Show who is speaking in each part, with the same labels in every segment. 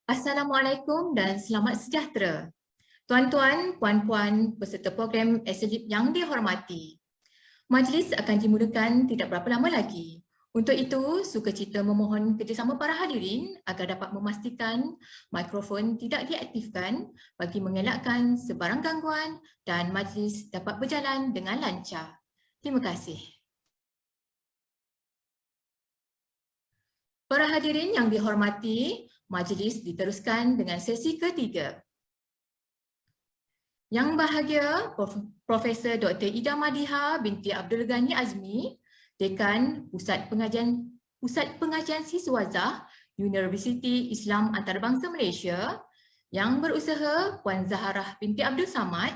Speaker 1: Assalamualaikum dan selamat sejahtera. Tuan-tuan, puan-puan, peserta program SLIP yang dihormati. Majlis akan dimulakan tidak berapa lama lagi. Untuk itu, sukacita memohon kerjasama para hadirin agar dapat memastikan mikrofon tidak diaktifkan bagi mengelakkan sebarang gangguan dan majlis dapat berjalan dengan lancar. Terima kasih. Para hadirin yang dihormati, majlis diteruskan dengan sesi ketiga. Yang bahagia, Profesor Dr. Ida Madiha binti Abdul Ghani Azmi, Dekan Pusat Pengajian Siswazah Universiti Islam Antarabangsa Malaysia, yang berusaha Puan Zaharah binti Abdul Samad,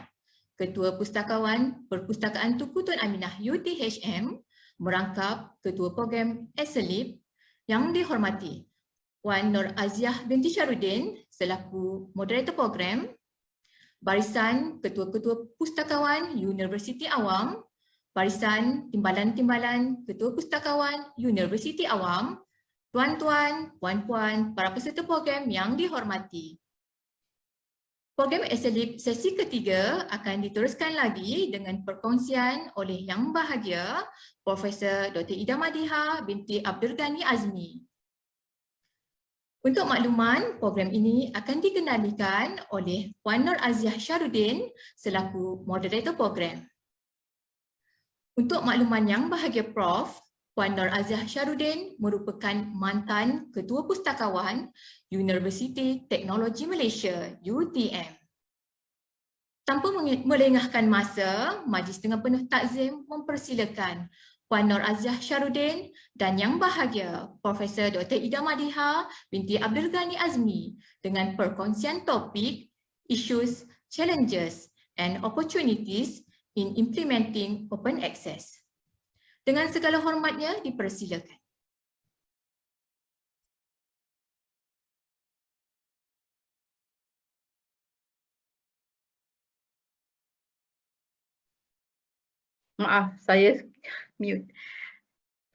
Speaker 1: Ketua Pustakawan Perpustakaan Tunku Tun Aminah UTHM, merangkap Ketua Program SLIP, yang dihormati Puan Nur Aziah binti Syarudin selaku Moderator Program, Barisan Ketua-Ketua Pustakawan Universiti Awam, Barisan Timbalan-Timbalan Ketua Pustakawan Universiti Awam, tuan-tuan, puan-puan, para peserta program yang dihormati. Program SLIP sesi ketiga akan diteruskan lagi dengan perkongsian oleh Yang Bahagia Profesor Dr. Ida Madiha binti Abdul Ghani Azmi. Untuk makluman, program ini akan dikendalikan oleh Puan Nur Aziah Syarudin selaku moderator program. Untuk makluman Yang Bahagia Prof, Puan Nur Aziah Syarudin merupakan mantan Ketua Pustakawan Universiti Teknologi Malaysia UTM. Tanpa melengahkan masa, majlis dengan penuh takzim mempersilakan Puan Nur Aziah Syarudin dan Yang Bahagia Profesor Dr. Ida Madiha binti Abdul Ghani Azmi dengan perkongsian topik Issues, Challenges and Opportunities in Implementing Open Access. Dengan segala hormatnya dipersilakan.
Speaker 2: Maaf, saya mute.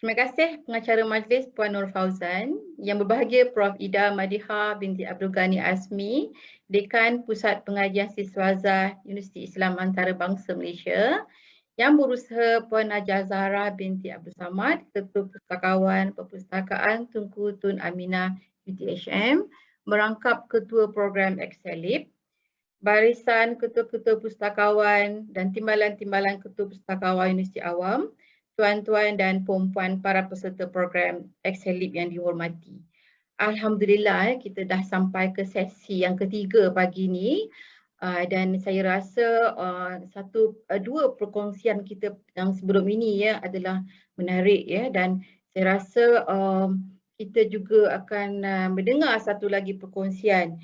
Speaker 2: Terima kasih pengacara majlis Puan Nur Fauzan. Yang berbahagia Prof. Ida Madiha binti Abdul Ghani Azmi, Dekan Pusat Pengajian Siswazah Universiti Islam Antarabangsa Malaysia. Yang berusaha Puan Najah Zahra binti Abdul Samad, Ketua Pustakawan Perpustakaan Tunku Tun Aminah UTHM, merangkap Ketua Program SLIP. Barisan Ketua-Ketua Pustakawan dan Timbalan-Timbalan Ketua Pustakawan Universiti Awam, tuan-tuan dan puan-puan para peserta program SLIP yang dihormati. Alhamdulillah kita dah sampai ke sesi yang ketiga pagi ni dan saya rasa dua perkongsian kita yang sebelum ini ya adalah menarik ya, dan saya rasa kita juga akan mendengar satu lagi perkongsian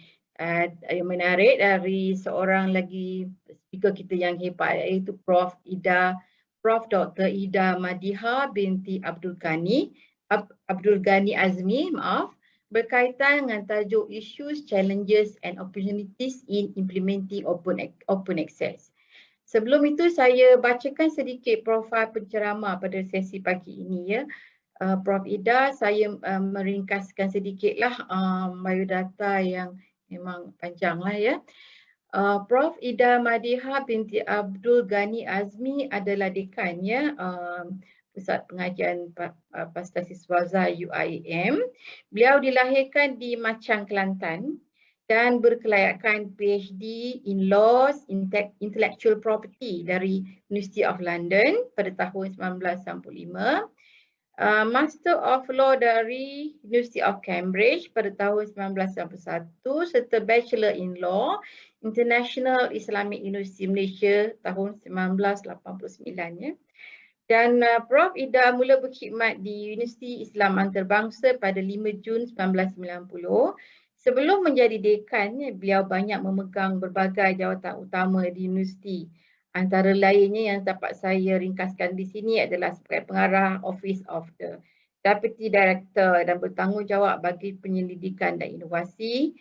Speaker 2: yang menarik dari seorang lagi speaker kita yang hebat, iaitu Prof. Dr. Ida Madiha binti Abdul Ghani Azmi, berkaitan dengan tajuk Issues, Challenges and Opportunities in Implementing Open Access. Sebelum itu saya bacakan sedikit profil penceramah pada sesi pagi ini ya. Prof. Ida, saya meringkaskan sedikitlah biodata yang memang panjang lah ya. Prof. Ida Madiha binti Abdul Ghani Azmi adalah dekan ya, Pusat Pengajian Pasta Siswazah UIM. Beliau dilahirkan di Machang, Kelantan dan berkelayakan PhD in Laws Intellectual Property dari University of London pada tahun 1995. Master of Law dari University of Cambridge pada tahun 1991 serta Bachelor in Law International Islamic University Malaysia tahun 1989 ya. Dan Prof. Ida mula berkhidmat di Universiti Islam Antarabangsa pada 5 Jun 1990. Sebelum menjadi dekan, beliau banyak memegang berbagai jawatan utama di universiti. Antara lainnya yang dapat saya ringkaskan di sini adalah sebagai pengarah Office of the Deputy Director dan bertanggungjawab bagi penyelidikan dan inovasi,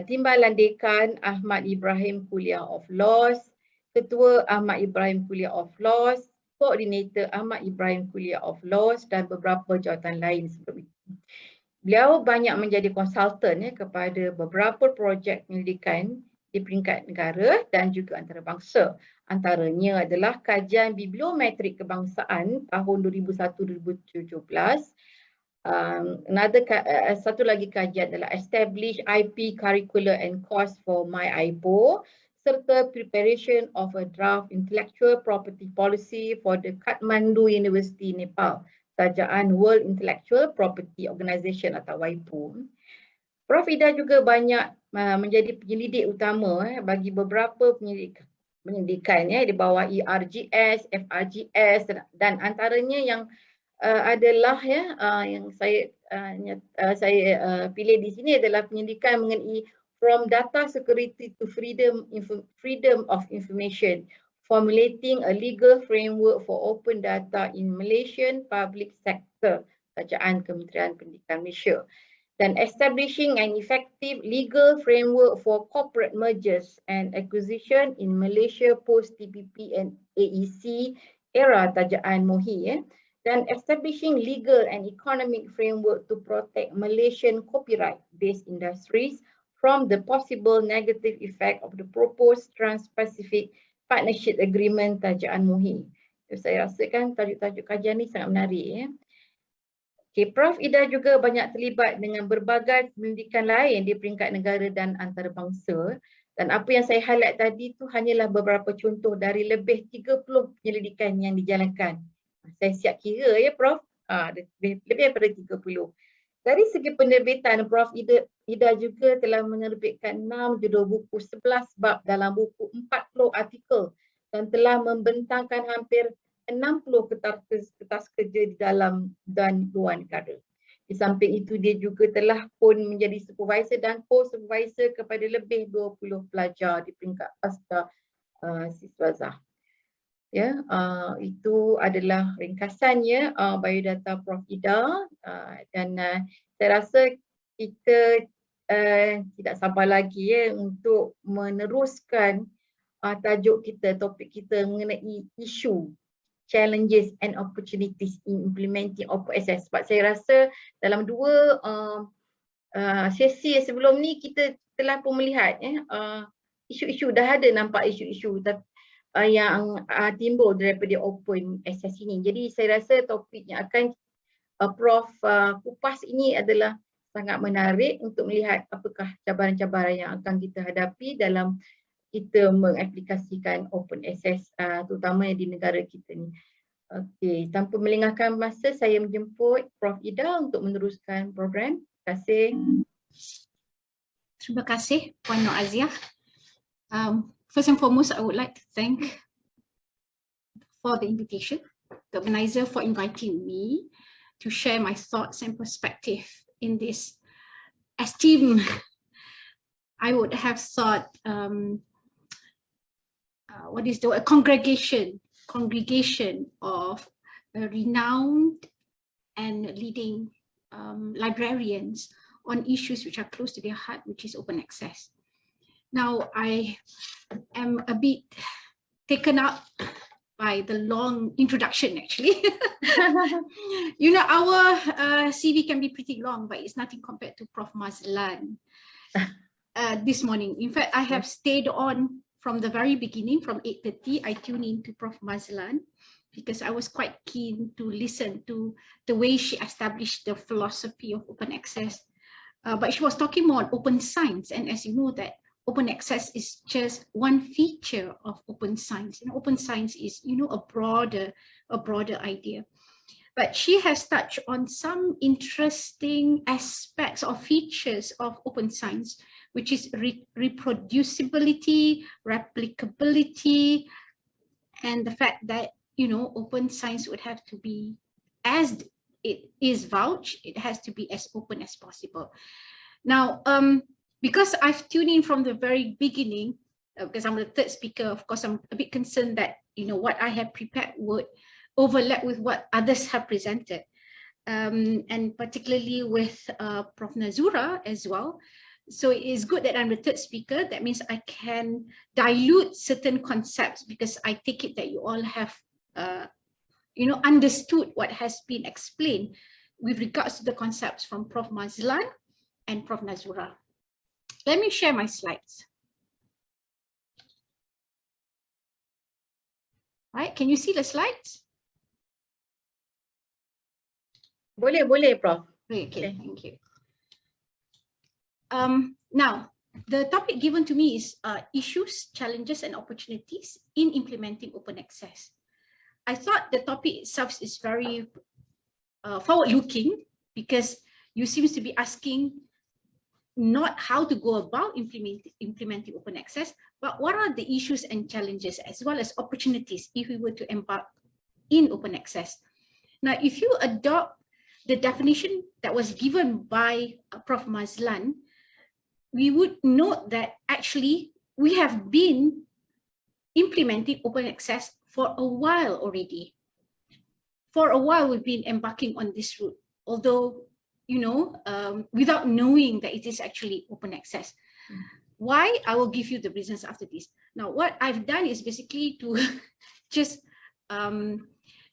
Speaker 2: Timbalan Dekan Ahmad Ibrahim Kuliah of Laws, Ketua Ahmad Ibrahim Kuliah of Laws, Koordinator Ahmad Ibrahim Kuliah of Laws dan beberapa jawatan lain sebelum itu. Beliau banyak menjadi konsultan kepada beberapa projek penyelidikan di peringkat negara dan juga antarabangsa. Antaranya adalah kajian bibliometrik kebangsaan tahun 2001-2017. Satu lagi kajian adalah Establish IP Curricular and Course for MyIPO serta Preparation of a Draft Intellectual Property Policy for the Kathmandu University, Nepal. Kerajaan World Intellectual Property Organization atau WIPO. Prof. Ida juga banyak menjadi penyelidik utama bagi beberapa penyelidikan di bawah ERGS, FRGS dan antaranya yang adalah yang saya pilih di sini adalah penyelidikan mengenai from data security to freedom of information, formulating a legal framework for open data in Malaysian public sector, Kerajaan Kementerian Pendidikan Malaysia, dan establishing an effective legal framework for corporate mergers and acquisition in Malaysia post TPP and AEC era Kerajaan MOHI, dan establishing legal and economic framework to protect Malaysian copyright-based industries from the possible negative effect of the proposed Trans-Pacific Partnership Agreement Kerajaan MOHI. Saya rasakan tajuk-tajuk kajian ni sangat menarik. Okay, Prof. Ida juga banyak terlibat dengan berbagai penyelidikan lain di peringkat negara dan antarabangsa. Dan apa yang saya highlight tadi tu hanyalah beberapa contoh dari lebih 30 penyelidikan yang dijalankan. Saya siap kira Prof. Lebih daripada 30. Dari segi penerbitan, Prof. Ida juga telah menerbitkan 6 judul buku, 11 bab dalam buku, 40 artikel dan telah membentangkan hampir 60 kertas kerja di dalam dan luar negara. Di samping itu, dia juga telah pun menjadi supervisor dan co-supervisor kepada lebih 20 pelajar di peringkat pasca siswazah. Itu adalah ringkasannya biodata Prof. Ida dan saya rasa kita tidak sabar lagi untuk meneruskan tajuk kita, topik kita mengenai isu challenges and opportunities in implementing Open Access. Sebab saya rasa dalam dua sesi sebelum ni kita telah pun melihat isu-isu, dah ada nampak isu-isu yang timbul daripada Open Access ini. Jadi saya rasa topik yang akan Prof kupas ini adalah sangat menarik untuk melihat apakah cabaran-cabaran yang akan kita hadapi dalam kita mengaplikasikan Open Access terutama di negara kita ni. Okey, tanpa melengahkan masa saya menjemput Prof. Ida untuk meneruskan program. Terima kasih.
Speaker 3: Terima kasih Puan Nur Aziah. First and foremost, I would like to thank for the invitation, the organizer for inviting me to share my thoughts and perspective in this esteemed, I would have thought, what is the word? Congregation of renowned and leading librarians on issues which are close to their heart, which is open access. Now, I am a bit taken up by the long introduction, actually. You know, our CV can be pretty long, but it's nothing compared to Prof. Mazlan this morning. In fact, I have stayed on from the very beginning, from 8:30, I tuned in to Prof. Mazlan because I was quite keen to listen to the way she established the philosophy of open access. But she was talking more on open science, and as you know that open access is just one feature of open science. And open science is, you know, a broader idea. But she has touched on some interesting aspects or features of open science, which is reproducibility, replicability, and the fact that, you know, open science would have to be, as it is vouched, it has to be as open as possible. Now, because I've tuned in from the very beginning, because I'm the third speaker, of course, I'm a bit concerned that, you know, what I have prepared would overlap with what others have presented, and particularly with Prof. Nazura as well. So it is good that I'm the third speaker. That means I can dilute certain concepts because I take it that you all have, you know, understood what has been explained. with regards to the concepts from Prof. Mazlan and Prof. Nazura. Let me share my slides. Right, can you see the slides?
Speaker 2: Boleh, Prof.
Speaker 3: Okay, thank you. Now, the topic given to me is issues, challenges, and opportunities in implementing open access. I thought the topic itself is very forward-looking because you seem to be asking not how to go about implementing open access, but what are the issues and challenges as well as opportunities if we were to embark in open access. Now, if you adopt the definition that was given by Prof. Mazlan, we would note that actually we have been implementing open access for a while already. For a while, we've been embarking on this route, although, you know, without knowing that it is actually open access. Why? I will give you the reasons after this. Now, what I've done is basically to just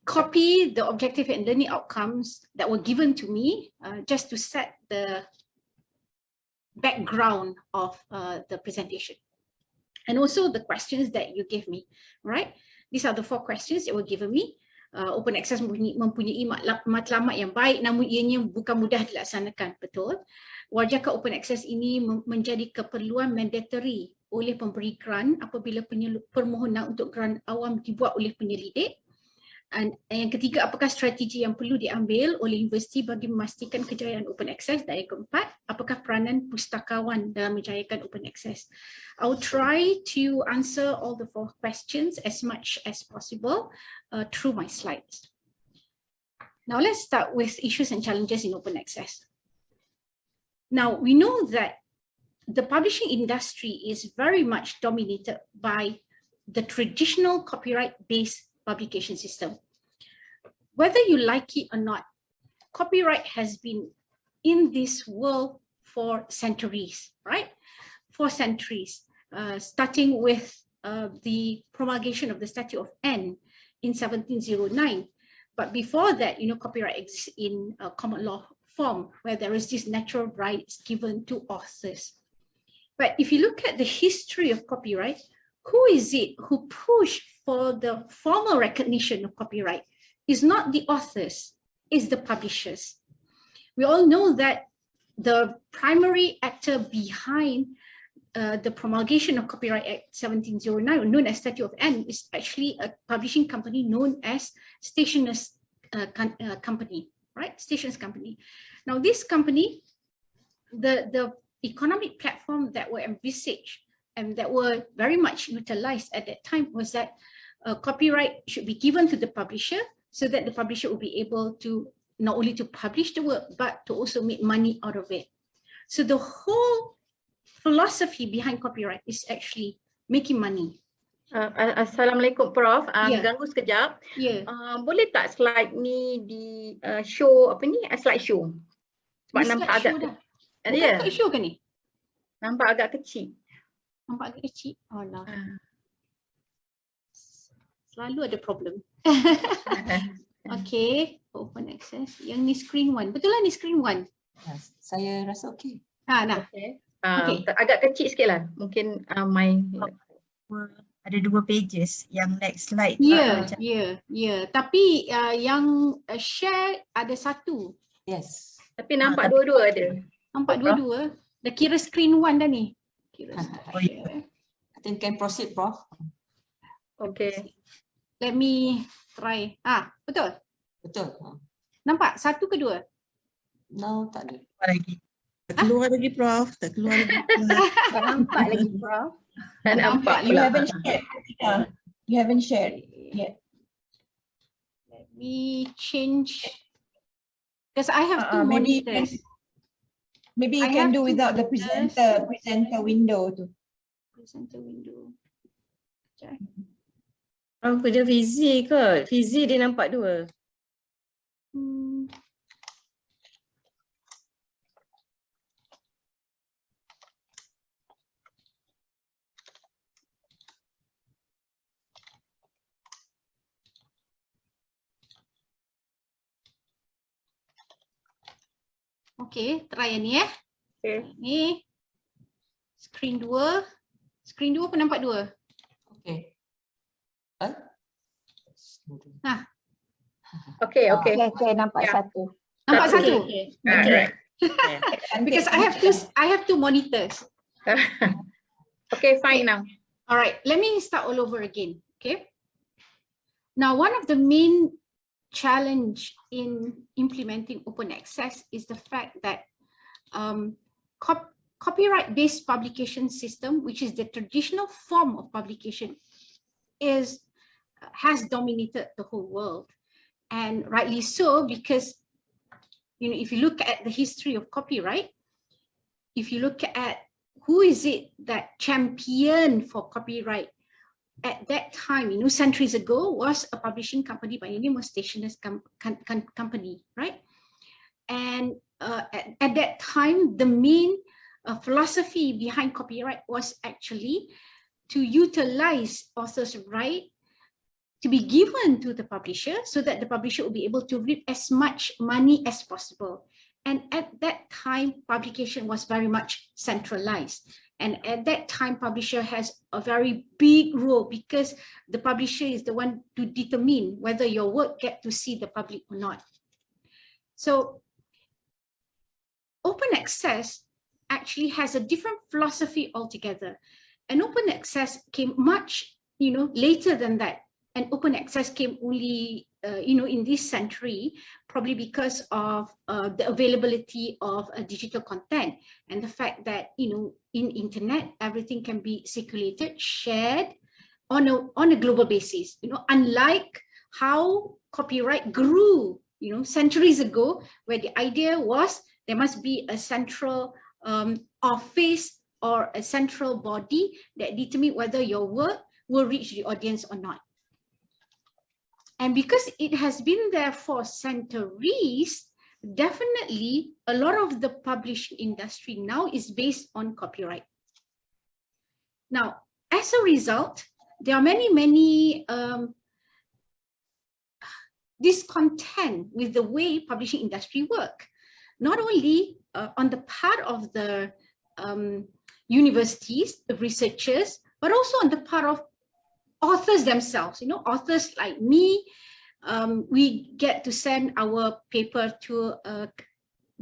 Speaker 3: copy the objective and learning outcomes that were given to me, just to set the background of the presentation. And also the questions that you gave me, right? These are the 4 questions that were given me. Open access mempunyai matlamat yang baik namun ianya bukan mudah dilaksanakan, betul. Wajarkah open access ini menjadi keperluan mandatory oleh pemberi grant apabila permohonan untuk grant awam dibuat oleh penyelidik? Dan yang ketiga, apakah strategi yang perlu diambil oleh universiti bagi memastikan kejayaan open access? Dan yang keempat, apakah peranan pustakawan dalam menjayakan open access? I'll try to answer all the 4 questions as much as possible through my slides. Now let's start with issues and challenges in open access. Now we know that the publishing industry is very much dominated by the traditional copyright-based publication system. Whether you like it or not, copyright has been in this world for centuries, right? For centuries, starting with the promulgation of the Statute of Anne in 1709. But before that, you know, copyright exists in common law form, where there is this natural rights given to authors. But if you look at the history of copyright, who is it who pushed for the formal recognition of copyright? Is not the authors, it's the publishers. We all know that the primary actor behind the promulgation of Copyright Act 1709, known as Statute of Anne, is actually a publishing company known as Stationers Company, right? Stationers Company. Now, this company, the economic platform that were envisaged and that were very much utilized at that time was that copyright should be given to the publisher so that the publisher will be able to not only to publish the work, but to also make money out of it. So the whole philosophy behind copyright is actually making money.
Speaker 2: Assalamualaikum Prof. Ganggu sekejap. Boleh tak slide ni di show apa ni? Slide show. Sebab nampak agak
Speaker 3: Bukan show ke ni?
Speaker 2: Nampak agak kecil.
Speaker 3: Nampak agak kecil. Oh lah. Selalu ada problem. Okay, open access. Yang ni screen 1. Betul lah ni screen 1.
Speaker 4: Saya rasa okey.
Speaker 3: Nah.
Speaker 2: Okay.
Speaker 3: Okay.
Speaker 2: Agak kecil sikit lah. Mungkin
Speaker 4: Ada 2 pages. Yang next slide.
Speaker 3: Ya. Tapi yang share ada 1.
Speaker 4: Yes.
Speaker 2: Tapi nampak dua-dua ada.
Speaker 3: Nampak dua-dua. Dah kira screen 1 dah ni. Kira share.
Speaker 4: I think can proceed, Prof.
Speaker 2: Okay.
Speaker 3: Let me try. Betul?
Speaker 4: Betul.
Speaker 3: Nampak? 1 ke 2?
Speaker 4: No, tak ada.
Speaker 5: Tak keluar lagi, Prof. Tak keluar lagi.
Speaker 6: Tak nampak lagi, Prof.
Speaker 2: Tak nampak
Speaker 6: You
Speaker 2: pula.
Speaker 6: haven't shared. You haven't shared yet.
Speaker 3: Let me change. Because I have 2
Speaker 6: maybe
Speaker 3: monitors.
Speaker 6: Maybe you
Speaker 3: I
Speaker 6: can
Speaker 3: have
Speaker 6: do
Speaker 3: two
Speaker 6: without the
Speaker 3: monitors.
Speaker 6: presenter window tu.
Speaker 3: Presenter window.
Speaker 7: Kerja Fizi ke? Fizi dia nampak 2.
Speaker 3: Okay, try yang ni
Speaker 2: Okay.
Speaker 3: Ni screen 2. Screen 2 pun nampak 2.
Speaker 4: Okay.
Speaker 2: Okay, okay.
Speaker 6: Okay, nampak
Speaker 2: Yeah.
Speaker 6: satu.
Speaker 3: Nampak
Speaker 2: Satu.
Speaker 3: satu?
Speaker 2: Alright.
Speaker 3: Because I have two monitors.
Speaker 2: Okay, fine now.
Speaker 3: All right, let me start all over again. Okay. Now, one of the main challenge in implementing open access is the fact that copyright-based publication system, which is the traditional form of publication, has dominated the whole world, and rightly so, because if you look at the history of copyright, if you look at who is it that championed for copyright at that time, centuries ago, was a publishing company by the name of Stationers Company, right? And at that time, the main philosophy behind copyright was actually to utilize authors' right to be given to the publisher so that the publisher will be able to reap as much money as possible. And at that time, publication was very much centralized. And at that time, publisher has a very big role because the publisher is the one to determine whether your work get to see the public or not. So open access actually has a different philosophy altogether. And open access came much, later than that. And open access came only, in this century, probably because of the availability of digital content and the fact that, in internet, everything can be circulated, shared on a global basis. Unlike how copyright grew, centuries ago, where the idea was there must be a central office or a central body that determine whether your work will reach the audience or not. And because it has been there for centuries, definitely a lot of the publishing industry now is based on copyright. Now, as a result, there are many discontent with the way publishing industry work. Not only on the part of the universities, the researchers, but also on the part of authors themselves. Authors like me, we get to send our paper to a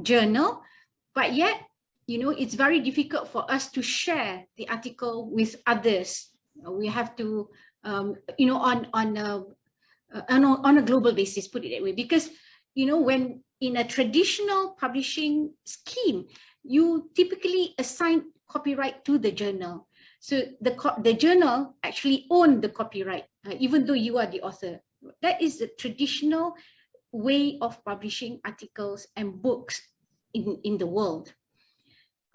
Speaker 3: journal, but yet, it's very difficult for us to share the article with others. We have to, on a global basis, put it that way, because, when in a traditional publishing scheme, you typically assign copyright to the journal. So the journal actually owns the copyright, even though you are the author. That is the traditional way of publishing articles and books in the world.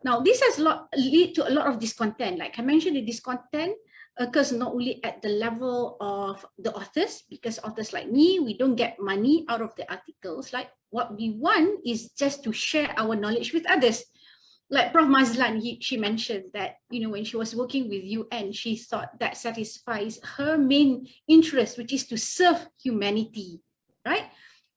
Speaker 3: Now, this has lead to a lot of discontent. Like I mentioned, the discontent occurs not only at the level of the authors, because authors like me, we don't get money out of the articles. Like what we want is just to share our knowledge with others. Like Prof. Mazlan, she mentioned that, when she was working with UN, she thought that satisfies her main interest, which is to serve humanity, right?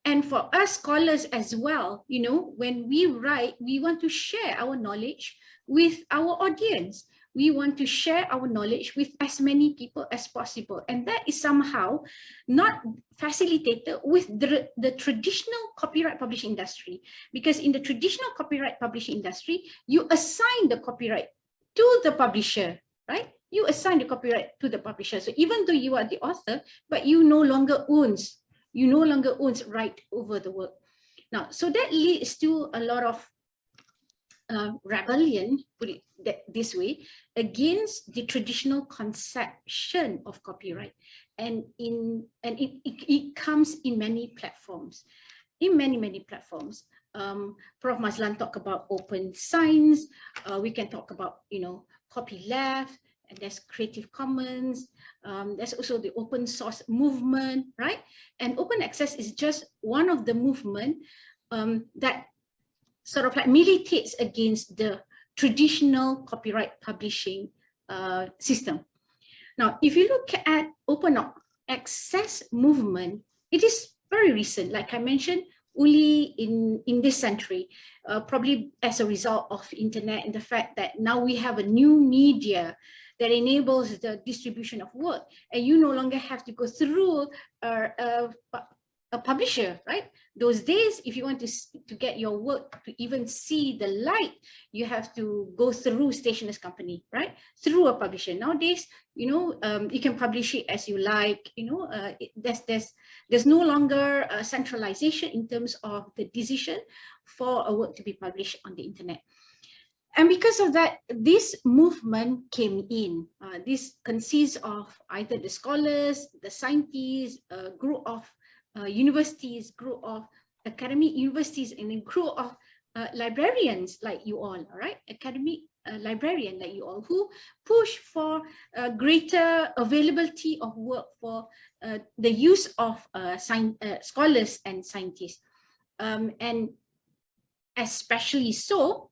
Speaker 3: And for us scholars as well, when we write, we want to share our knowledge with our audience. We want to share our knowledge with as many people as possible. And that is somehow not facilitated with the traditional copyright publishing industry. Because in the traditional copyright publishing industry, you assign the copyright to the publisher, right? You assign the copyright to the publisher. So even though you are the author, but you no longer owns right over the work. Now, so that leads to a lot of rebellion, put it this way, against the traditional conception of copyright, and it comes in many platforms, many platforms. Prof. Mazlan talked about open science. We can talk about copyleft, and there's Creative Commons. There's also the open source movement, right? And open access is just one of the movement that sort of like militates against the traditional copyright publishing system. Now, if you look at open access movement, it is very recent. Like I mentioned, only in this century, probably as a result of internet and the fact that now we have a new media that enables the distribution of work, and you no longer have to go through a publisher, right? Those days, if you want to get your work to even see the light, you have to go through stationer's company, right? Through a publisher. Nowadays, you can publish it as you like. There's no longer a centralization in terms of the decision for a work to be published on the internet. And because of that, this movement came in. This consists of either the scholars, the scientists, a group of universities, group of academic universities, and a group of librarians like you all right? Academic librarian like you all, who push for greater availability of work for the use of scholars and scientists. And especially so,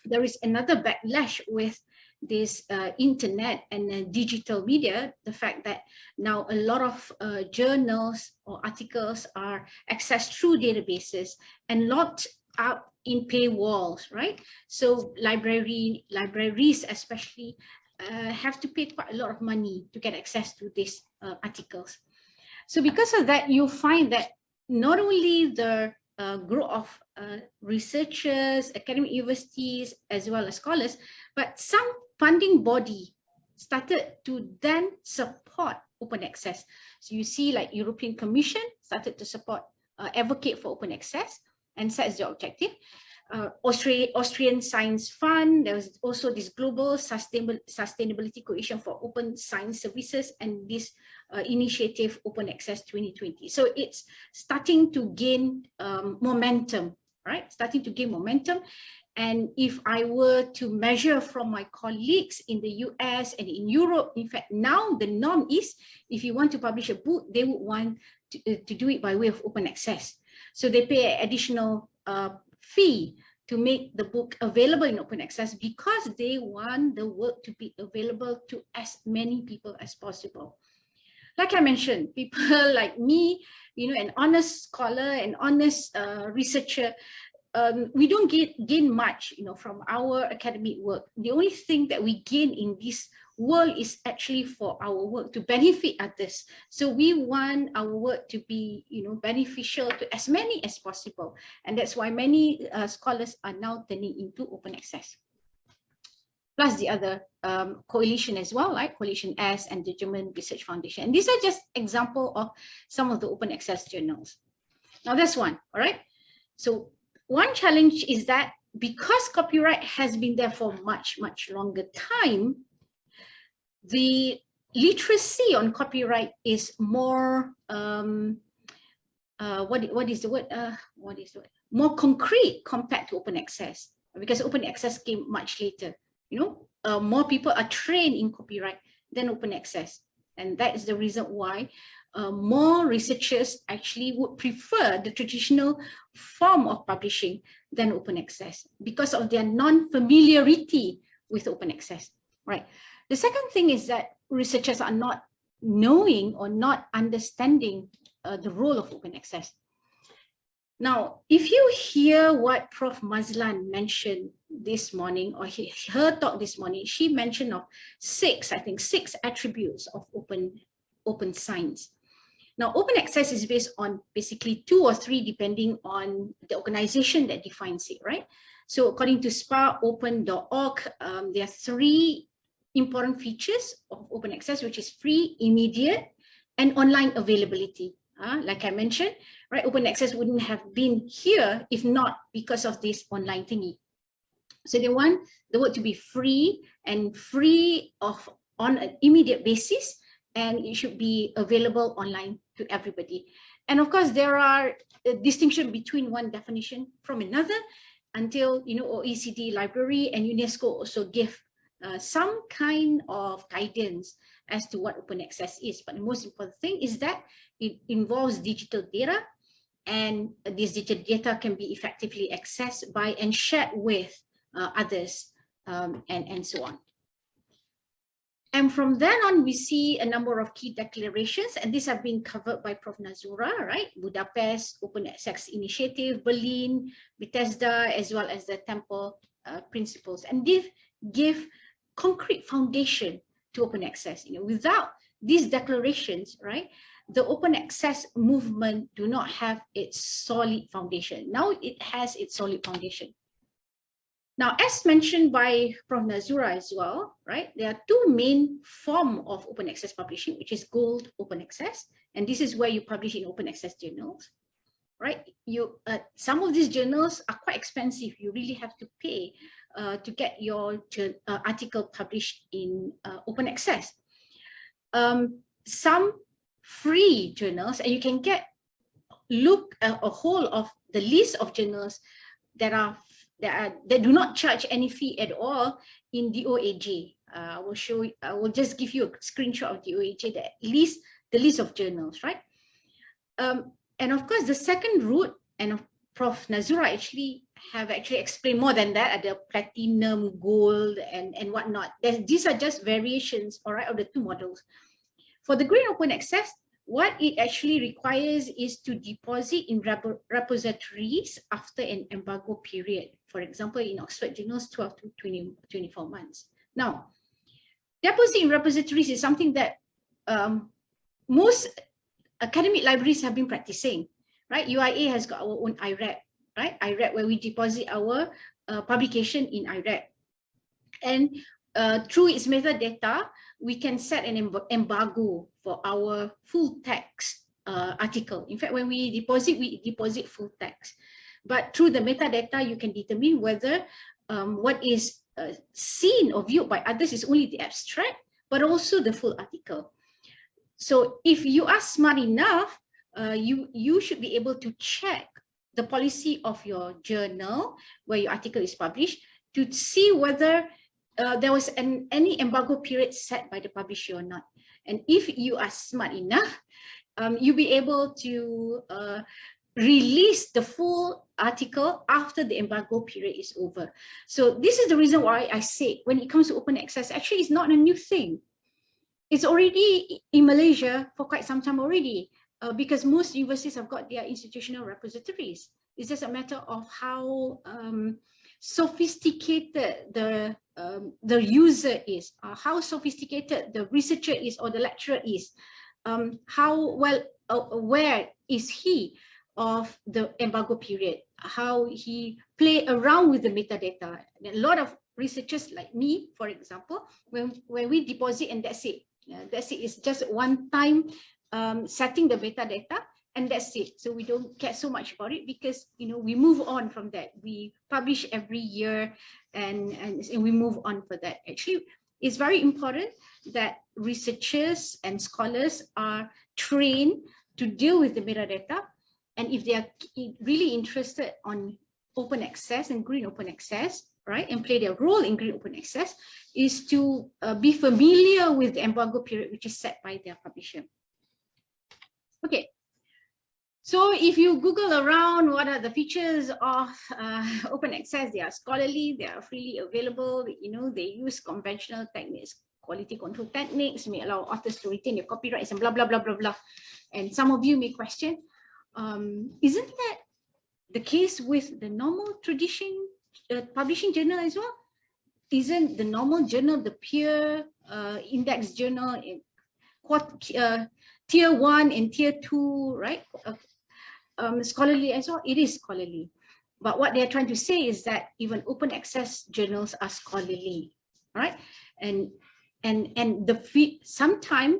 Speaker 3: there is another backlash with this internet and digital media, the fact that now a lot of journals or articles are accessed through databases and locked up in paywalls, right? So libraries especially have to pay quite a lot of money to get access to these articles. So because of that, you find that not only the group of researchers, academic universities, as well as scholars, but some funding body started to then support open access. So you see, like European Commission started to support, advocate for open access and set as their objective. Austrian Science Fund, there was also this Global Sustainability Coalition for Open Science Services, and this initiative Open Access 2020. So it's starting to gain momentum, right? Starting to gain momentum. And if I were to measure from my colleagues in the US and in Europe, in fact, now the norm is, if you want to publish a book, they would want to do it by way of open access. So they pay an additional fee to make the book available in open access because they want the work to be available to as many people as possible. Like I mentioned, people like me, an honest scholar, an honest researcher, we don't gain much, from our academic work. The only thing that we gain in this world is actually for our work to benefit others. So we want our work to be, beneficial to as many as possible. And that's why many scholars are now turning into open access. Plus the other coalition as well, like Coalition S and the German Research Foundation. And these are just example of some of the open access journals. Now that's one, all right? So one challenge is that because copyright has been there for much, much longer time, the literacy on copyright is more, what is the word? More concrete compared to open access, because open access came much later. More people are trained in copyright than open access. And that is the reason why more researchers actually would prefer the traditional form of publishing than open access because of their non-familiarity with open access, right? The second thing is that researchers are not knowing or not understanding the role of open access. Now, if you hear what Prof. Mazlan mentioned this morning, or her talk this morning, she mentioned of six attributes of open science. Now, open access is based on basically 2 or 3, depending on the organization that defines it, right? So according to spaopen.org, there are 3 important features of open access, which is free, immediate, and online availability. Like I mentioned, right, open access wouldn't have been here if not because of this online thingy. So they want the work to be free and free on an immediate basis, and it should be available online to everybody. And of course, there are a distinction between one definition from another until, OECD library and UNESCO also give some kind of guidance as to what open access is. But the most important thing is that it involves digital data, and this digital data can be effectively accessed by and shared with others, and so on. And from then on, we see a number of key declarations, and these have been covered by Prof. Nazura, right? Budapest, Open Access Initiative, Berlin, Bethesda, as well as the Temple Principles. And these give concrete foundation to open access. Without these declarations, right, the open access movement do not have its solid foundation. Now it has its solid foundation. Now, as mentioned by Prof. Nazura as well, right, there are two main forms of open access publishing, which is gold open access, and this is where you publish in open access journals, right? Some of these journals are quite expensive. You really have to pay to get your article published in open access. Some free journals, and you can look a whole of the list of journals that do not charge any fee at all in DOAJ. I will just give you a screenshot of DOAJ that lists the list of journals, right? And of course, the second route, and Prof. Nazura have explained more than that, the platinum, gold, and whatnot. These are just variations, all right, of the two models. For the green open access, what it actually requires is to deposit in repositories after an embargo period. For example, in Oxford Journals, 12 to 24 months. Now, deposit in repositories is something that most academic libraries have been practicing, right? UIA has got our own IREP, right? IREP, where we deposit our publication in IREP. And through its metadata, we can set an embargo for our full text article. In fact, when we deposit full text. But through the metadata, you can determine whether what is seen or viewed by others is only the abstract, but also the full article. So if you are smart enough, you should be able to check the policy of your journal where your article is published to see whether there was any embargo period set by the publisher or not. And if you are smart enough, you'll be able to release the full article after the embargo period is over. So this is the reason why I say when it comes to open access, actually it's not a new thing. It's already in Malaysia for quite some time already, because most universities have got their institutional repositories. It's just a matter of how sophisticated the user is, how sophisticated the researcher is or the lecturer is, how well aware is he of the embargo period, how he play around with the metadata. And a lot of researchers like me, for example, when we deposit and that's it. That's it. It's just one time setting the metadata and that's it. So we don't care so much about it because we move on from that. We publish every year and we move on for that. Actually, it's very important that researchers and scholars are trained to deal with the metadata. And if they are really interested on open access and green open access, right, and play their role in green open access, is to be familiar with the embargo period, which is set by their publisher. Okay, so if you Google around what are the features of open access, they are scholarly, they are freely available, they use conventional techniques, quality control techniques, may allow authors to retain their copyrights and blah, blah, blah, blah, blah. And some of you may question, isn't that the case with the normal tradition publishing journal as well? Isn't the normal journal the peer index journal in tier 1 and tier 2, right? Scholarly as well? It is scholarly. But what they're trying to say is that even open access journals are scholarly, right? And sometimes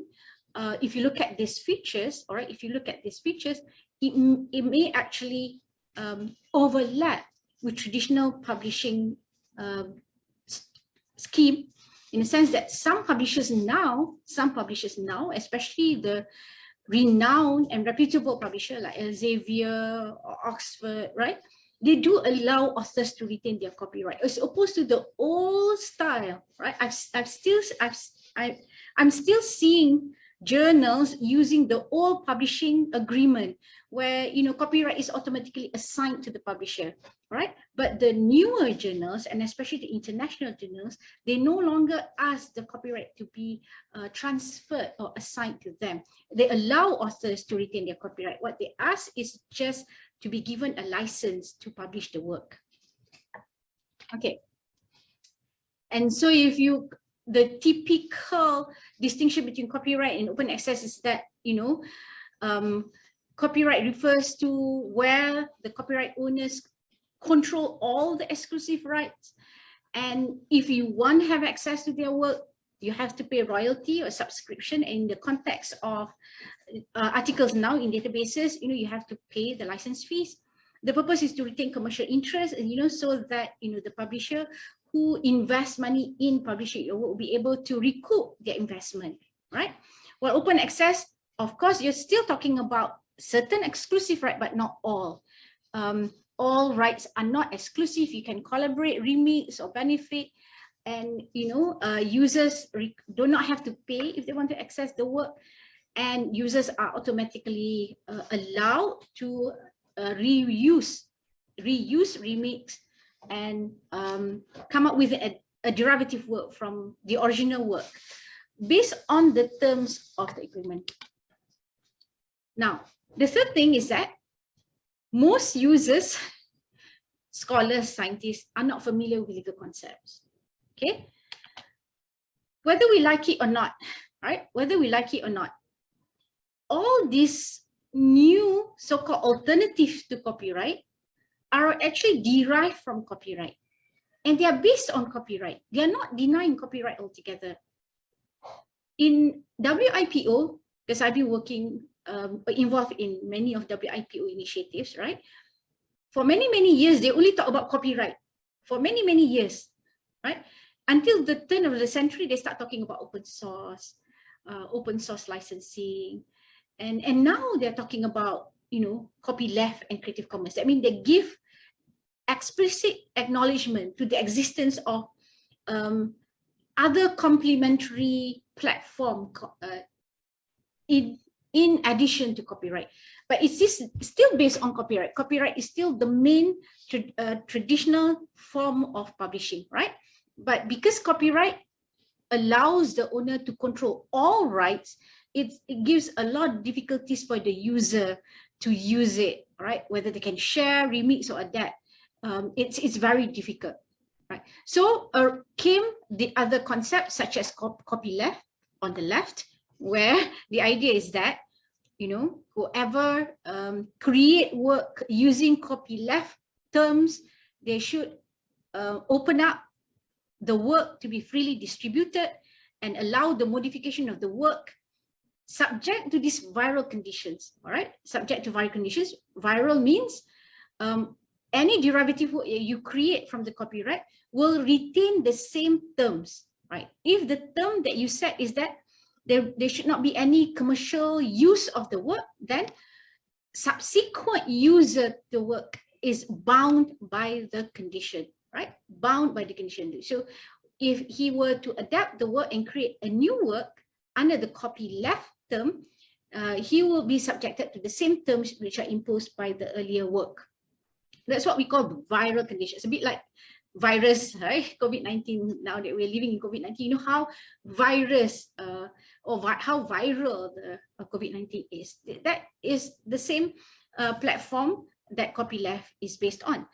Speaker 3: if you look at these features, all right, if you look at these features, it may actually overlap with traditional publishing scheme, in the sense that some publishers now, especially the renowned and reputable publisher like Elsevier or Oxford, right? They do allow authors to retain their copyright, as opposed to the old style, right? I'm still seeing journals using the old publishing agreement where, you know, copyright is automatically assigned to the publisher, right? But the newer journals, and especially the international journals, they no longer ask the copyright to be transferred or assigned to them. They allow authors to retain their copyright. What they ask is just to be given a license to publish the work. Okay. And so if you, the typical distinction between copyright and open access is that, you know, copyright refers to where the copyright owners control all the exclusive rights. And if you want to have access to their work, you have to pay royalty or subscription. In the context of articles now in databases, you know, you have to pay the license fees. The purpose is to retain commercial interest, and, you know, so that, you know, the publisher who invests money in publishing your work will be able to recoup their investment, right? Well, open access, of course, you're still talking about certain exclusive rights, but not all. All rights are not exclusive. You can collaborate, remix, or benefit. And, you know, users do not have to pay if they want to access the work. And users are automatically allowed to reuse, remix, and come up with a derivative work from the original work based on the terms of the agreement. Now, the third thing is that most users, scholars, scientists are not familiar with legal concepts. Okay, whether we like it or not, right? Whether we like it or not, all these new so-called alternatives to copyright are actually derived from copyright, and they are based on copyright. They are not denying copyright altogether. In WIPO, because I've been working, involved in many of WIPO initiatives, right? For many, many years, they only talk about copyright. For many, many years, right? Until the turn of the century, they start talking about open source licensing. And now they're talking about, you know, copyleft and Creative Commons. I mean, they give explicit acknowledgement to the existence of other complementary platform in addition to copyright. But it's still based on copyright. Copyright is still the main traditional form of publishing, right? But because copyright allows the owner to control all rights, it gives a lot of difficulties for the user to use it, right? Whether they can share, remix, or adapt. It's very difficult, right? So came the other concepts such as copyleft on the left, where the idea is that, you know, whoever create work using copyleft terms, they should open up the work to be freely distributed and allow the modification of the work subject to these viral conditions, all right? Subject to viral conditions. Viral means any derivative work you create from the copyright will retain the same terms, right? If the term that you set is that there should not be any commercial use of the work, then subsequent use of the work is bound by the condition, right? Bound by the condition. So if he were to adapt the work and create a new work under the copyleft term, he will be subjected to the same terms which are imposed by the earlier work. That's what we call viral conditions. A bit like virus, right? COVID-19, now that we're living in COVID-19, you know how virus how viral the COVID-19 is. That is the same platform that copyleft is based on.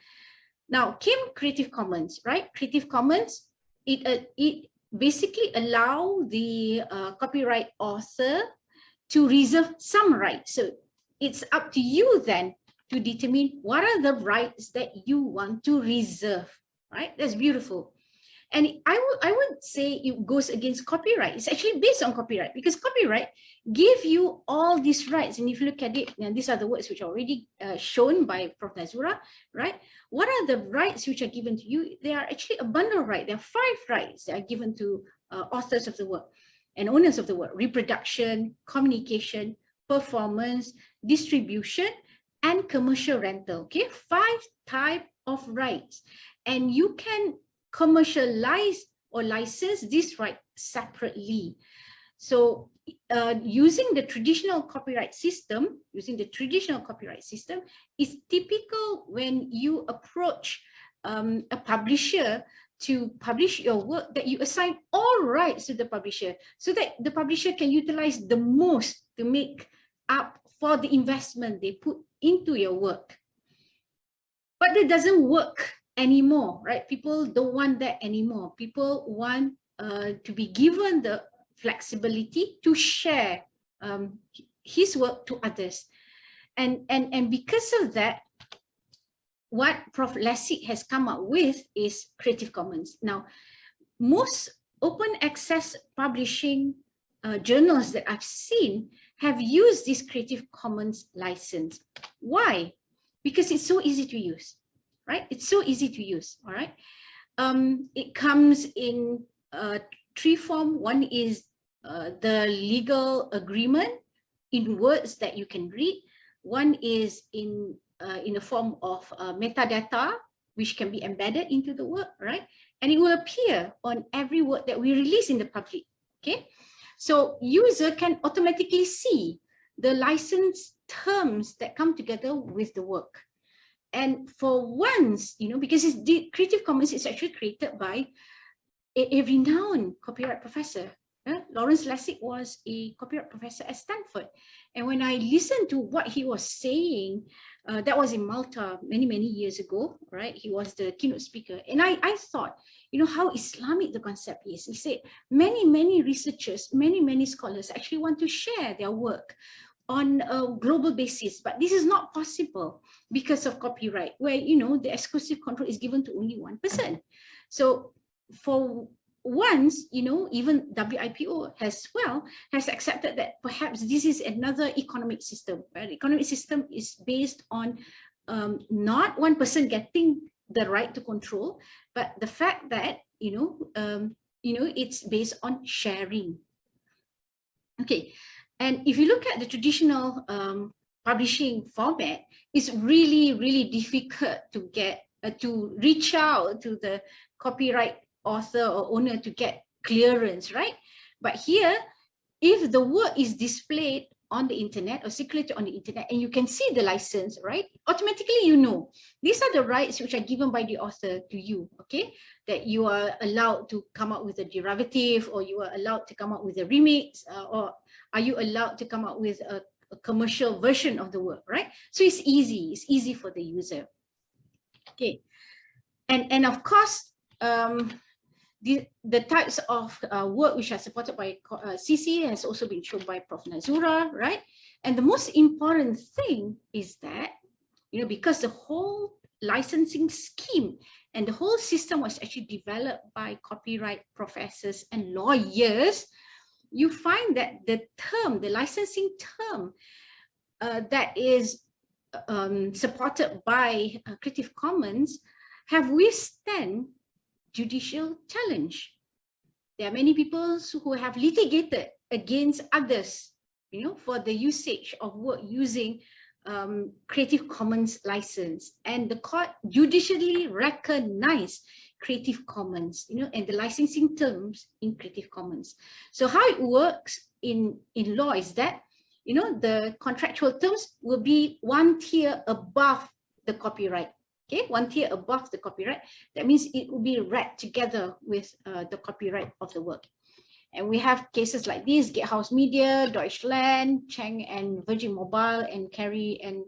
Speaker 3: Now came Creative Commons, right? Creative Commons, it basically allow the copyright author to reserve some rights. So it's up to you then to determine what are the rights that you want to reserve, right? That's beautiful. And I would say it goes against copyright. It's actually based on copyright because copyright give you all these rights. And if you look at it, and these are the words which are already shown by Prof. Nazura, right? What are the rights which are given to you? They are actually a bundle of rights. There are 5 rights that are given to authors of the work and owners of the work: reproduction, communication, performance, distribution, and commercial rental. Okay, 5 types of rights. And you can commercialize or license this right separately. So using the traditional copyright system is typical when you approach a publisher to publish your work, that you assign all rights to the publisher so that the publisher can utilize the most to make up for the investment they put into your work. But it doesn't work anymore, right? People don't want that anymore. People want to be given the flexibility to share his work to others. And because of that, what Prof. Lessig has come up with is Creative Commons. Now, most open access publishing journals that I've seen have used this Creative Commons license. Why? Because it's so easy to use, right? It's so easy to use, all right? It comes in three forms. One is the legal agreement in words that you can read. One is in the form of metadata, which can be embedded into the work, right? And it will appear on every work that we release in the public, okay? So user can automatically see the license terms that come together with the work. And for once, you know, because Creative Commons is actually created by a renowned copyright professor. Lawrence Lessig was a copyright professor at Stanford. And when I listened to what he was saying, that was in Malta many, many years ago, right? He was the keynote speaker. And I thought, you know, how Islamic the concept is. He said, many researchers, many scholars actually want to share their work on a global basis, but this is not possible because of copyright, where, you know, the exclusive control is given to only one person. So for once, you know, even WIPO has accepted that perhaps this is another economic system, right? The economic system is based on not one person getting the right to control, but the fact that, it's based on sharing. Okay, and if you look at the traditional publishing format, it's really difficult to get to reach out to the copyright author or owner to get clearance, right? But here, if the work is displayed on the internet or circulated on the internet and you can see the license, right? Automatically, you know, these are the rights which are given by the author to you, okay? That you are allowed to come up with a derivative, or you are allowed to come up with a remix, or are you allowed to come up with a commercial version of the work, right? So it's easy for the user. Okay, and of course, the types of work which are supported by CC has also been shown by Prof. Nazura, right? And the most important thing is that, you know, because the whole licensing scheme and the whole system was actually developed by copyright professors and lawyers, you find that the licensing term that is supported by Creative Commons have withstand judicial challenge. There are many people who have litigated against others, you know, for the usage of work using Creative Commons license, and the court judicially recognized Creative Commons, you know, and the licensing terms in Creative Commons. So how it works in law is that, you know, the contractual terms will be one tier above the copyright. Okay, one tier above the copyright. That means it will be read together with the copyright of the work. And we have cases like this: Gatehouse Media, Deutschland, Cheng and Virgin Mobile, and Curry and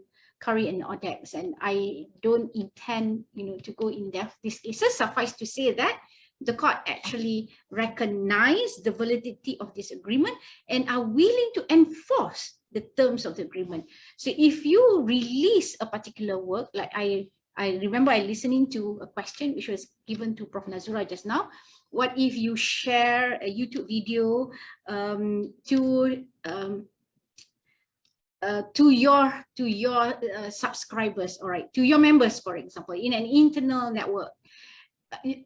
Speaker 3: Odex. And I don't intend, you know, to go in depth these cases. Suffice to say that the court actually recognized the validity of this agreement and are willing to enforce the terms of the agreement. So if you release a particular work, like I remember I listening to a question which was given to Prof. Nazura just now. What if you share a YouTube video to your subscribers, all right, to your members, for example, in an internal network?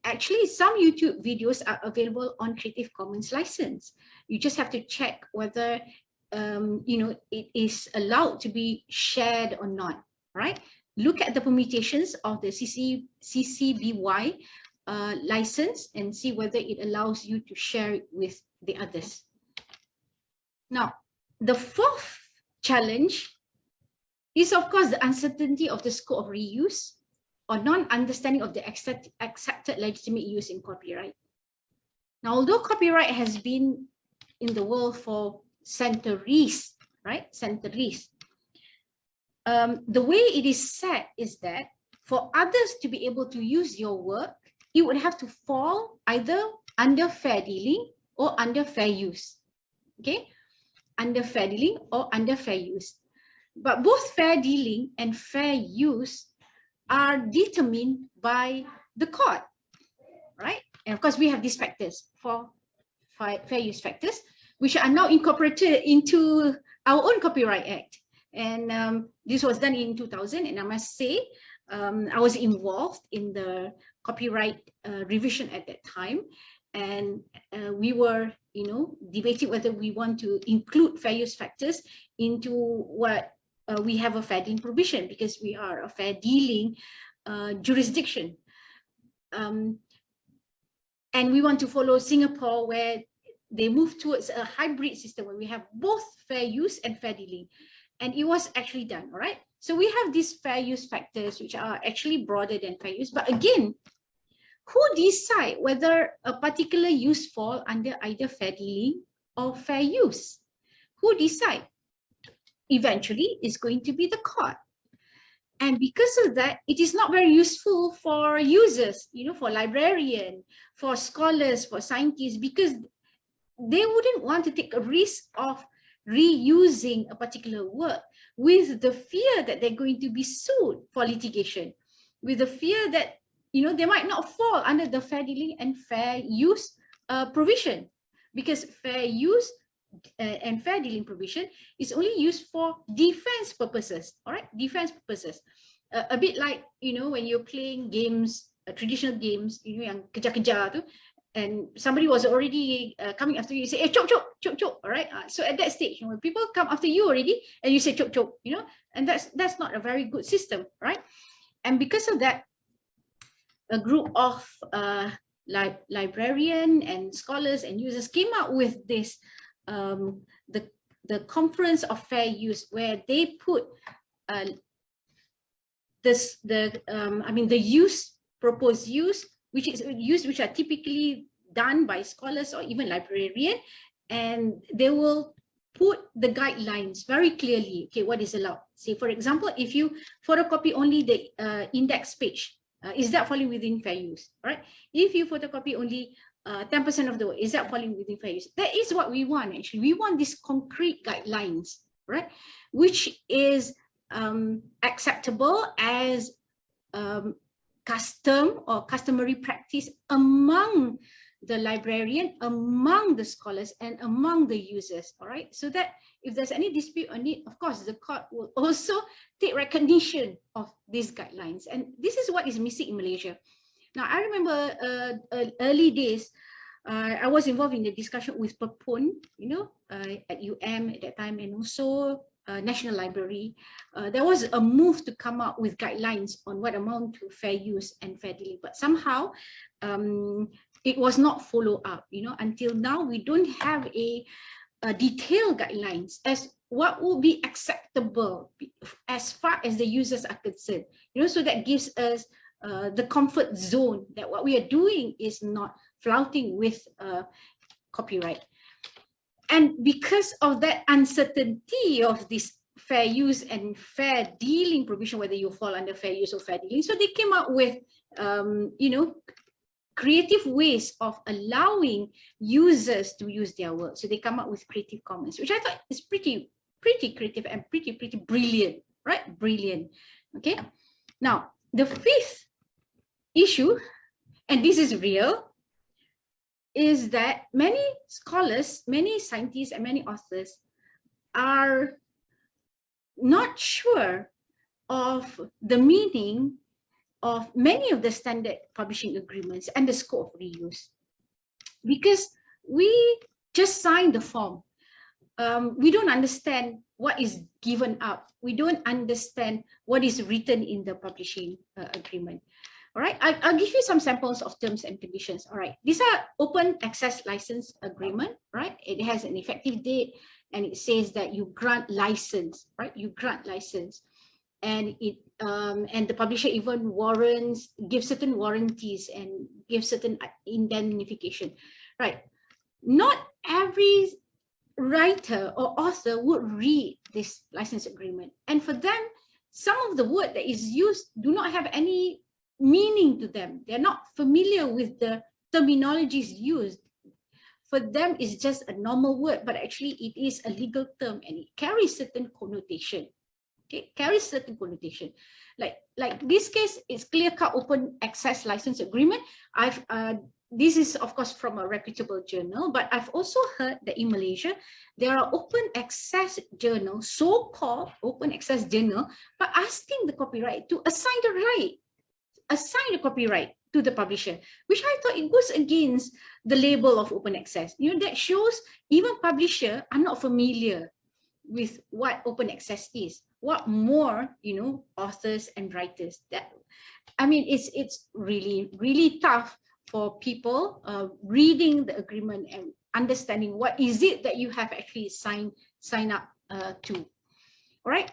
Speaker 3: Actually, some YouTube videos are available on Creative Commons license. You just have to check whether it is allowed to be shared or not, right? Look at the permutations of the CC-BY license and see whether it allows you to share it with the others. Now, the fourth challenge is, of course, the uncertainty of the scope of reuse or non-understanding of the accepted legitimate use in copyright. Now, although copyright has been in the world for centuries, right? Centuries. The way it is said is that for others to be able to use your work, it would have to fall either under fair dealing or under fair use. Okay? Under fair dealing or under fair use. But both fair dealing and fair use are determined by the court, right? And of course, we have these factors for fair use factors, which are now incorporated into our own Copyright Act. And this was done in 2000, and I must say, I was involved in the copyright revision at that time, and we were, debating whether we want to include fair use factors into what we have a fair dealing provision, because we are a fair dealing jurisdiction. And we want to follow Singapore, where they move towards a hybrid system where we have both fair use and fair dealing. And it was actually done, all right? So we have these fair use factors, which are actually broader than fair use. But again, who decide whether a particular use fall under either fair dealing or fair use? Who decide? Eventually, it's going to be the court. And because of that, it is not very useful for users, for librarians, for scholars, for scientists, because they wouldn't want to take a risk of reusing a particular work with the fear that they're going to be sued for litigation, with the fear that they might not fall under the fair dealing and fair use provision, because fair use and fair dealing provision is only used for defense purposes, all right? Defense purposes. A bit like, when you're playing games, traditional games, yang kejar-kejar tu, and somebody was already coming after you, you say, hey, choke, all right? So at that stage, when people come after you already, and you say, choke, and that's not a very good system, right? And because of that, a group of librarians and scholars and users came up with this, the Conference of Fair Use, where they put the proposed use, which are typically done by scholars or even librarians, and they will put the guidelines very clearly. Okay, what is allowed? Say, for example, if you photocopy only the index page, is that falling within fair use? Right? If you photocopy only 10% of the work, is that falling within fair use? That is what we want, actually. We want these concrete guidelines, right? Which is acceptable as custom or customary practice among the librarian, among the scholars, and among the users, all right? So that if there's any dispute on it, of course, the court will also take recognition of these guidelines. And this is what is missing in Malaysia. Now, I remember early days, I was involved in the discussion with Perpon, at UM at that time, and also National Library. There was a move to come up with guidelines on what amount to fair use and fair dealing, but somehow it was not followed up. Until now, we don't have a detailed guidelines as what will be acceptable as far as the users are concerned. So that gives us the comfort zone that what we are doing is not flouting with copyright. And because of that uncertainty of this fair use and fair dealing provision, whether you fall under fair use or fair dealing, so they came up with, creative ways of allowing users to use their work. So they come up with Creative Commons, which I thought is pretty creative and pretty brilliant, right? Brilliant. Okay. Now, the fifth issue, and this is real, is that many scholars, many scientists, and many authors are not sure of the meaning of many of the standard publishing agreements and the scope of reuse, because we just signed the form. We don't understand what is given up. We don't understand what is written in the publishing agreement. All right, I'll give you some samples of terms and conditions. All right, these are open access license agreement, right? It has an effective date. and it says that you grant license, right? You grant license, and and the publisher even gives certain warranties and gives certain indemnification, right? Not every writer or author would read this license agreement, and for them, some of the word that is used do not have any meaning to them. They're not familiar with the terminologies used. For them, it's just a normal word, but actually it is a legal term and it carries certain connotation. Okay, carries certain connotation. Like this case, it's clear-cut open access license agreement. This is of course from a reputable journal, but I've also heard that in Malaysia, there are open access journals, so-called open access journal, but asking the copyright to assign the copyright to the publisher, which I thought it goes against the label of open access. You know, that shows even publisher are not familiar with what open access is. What more, you know, authors and writers. That, I mean, it's really, really tough for people reading the agreement and understanding what is it that you have actually sign up to. All right.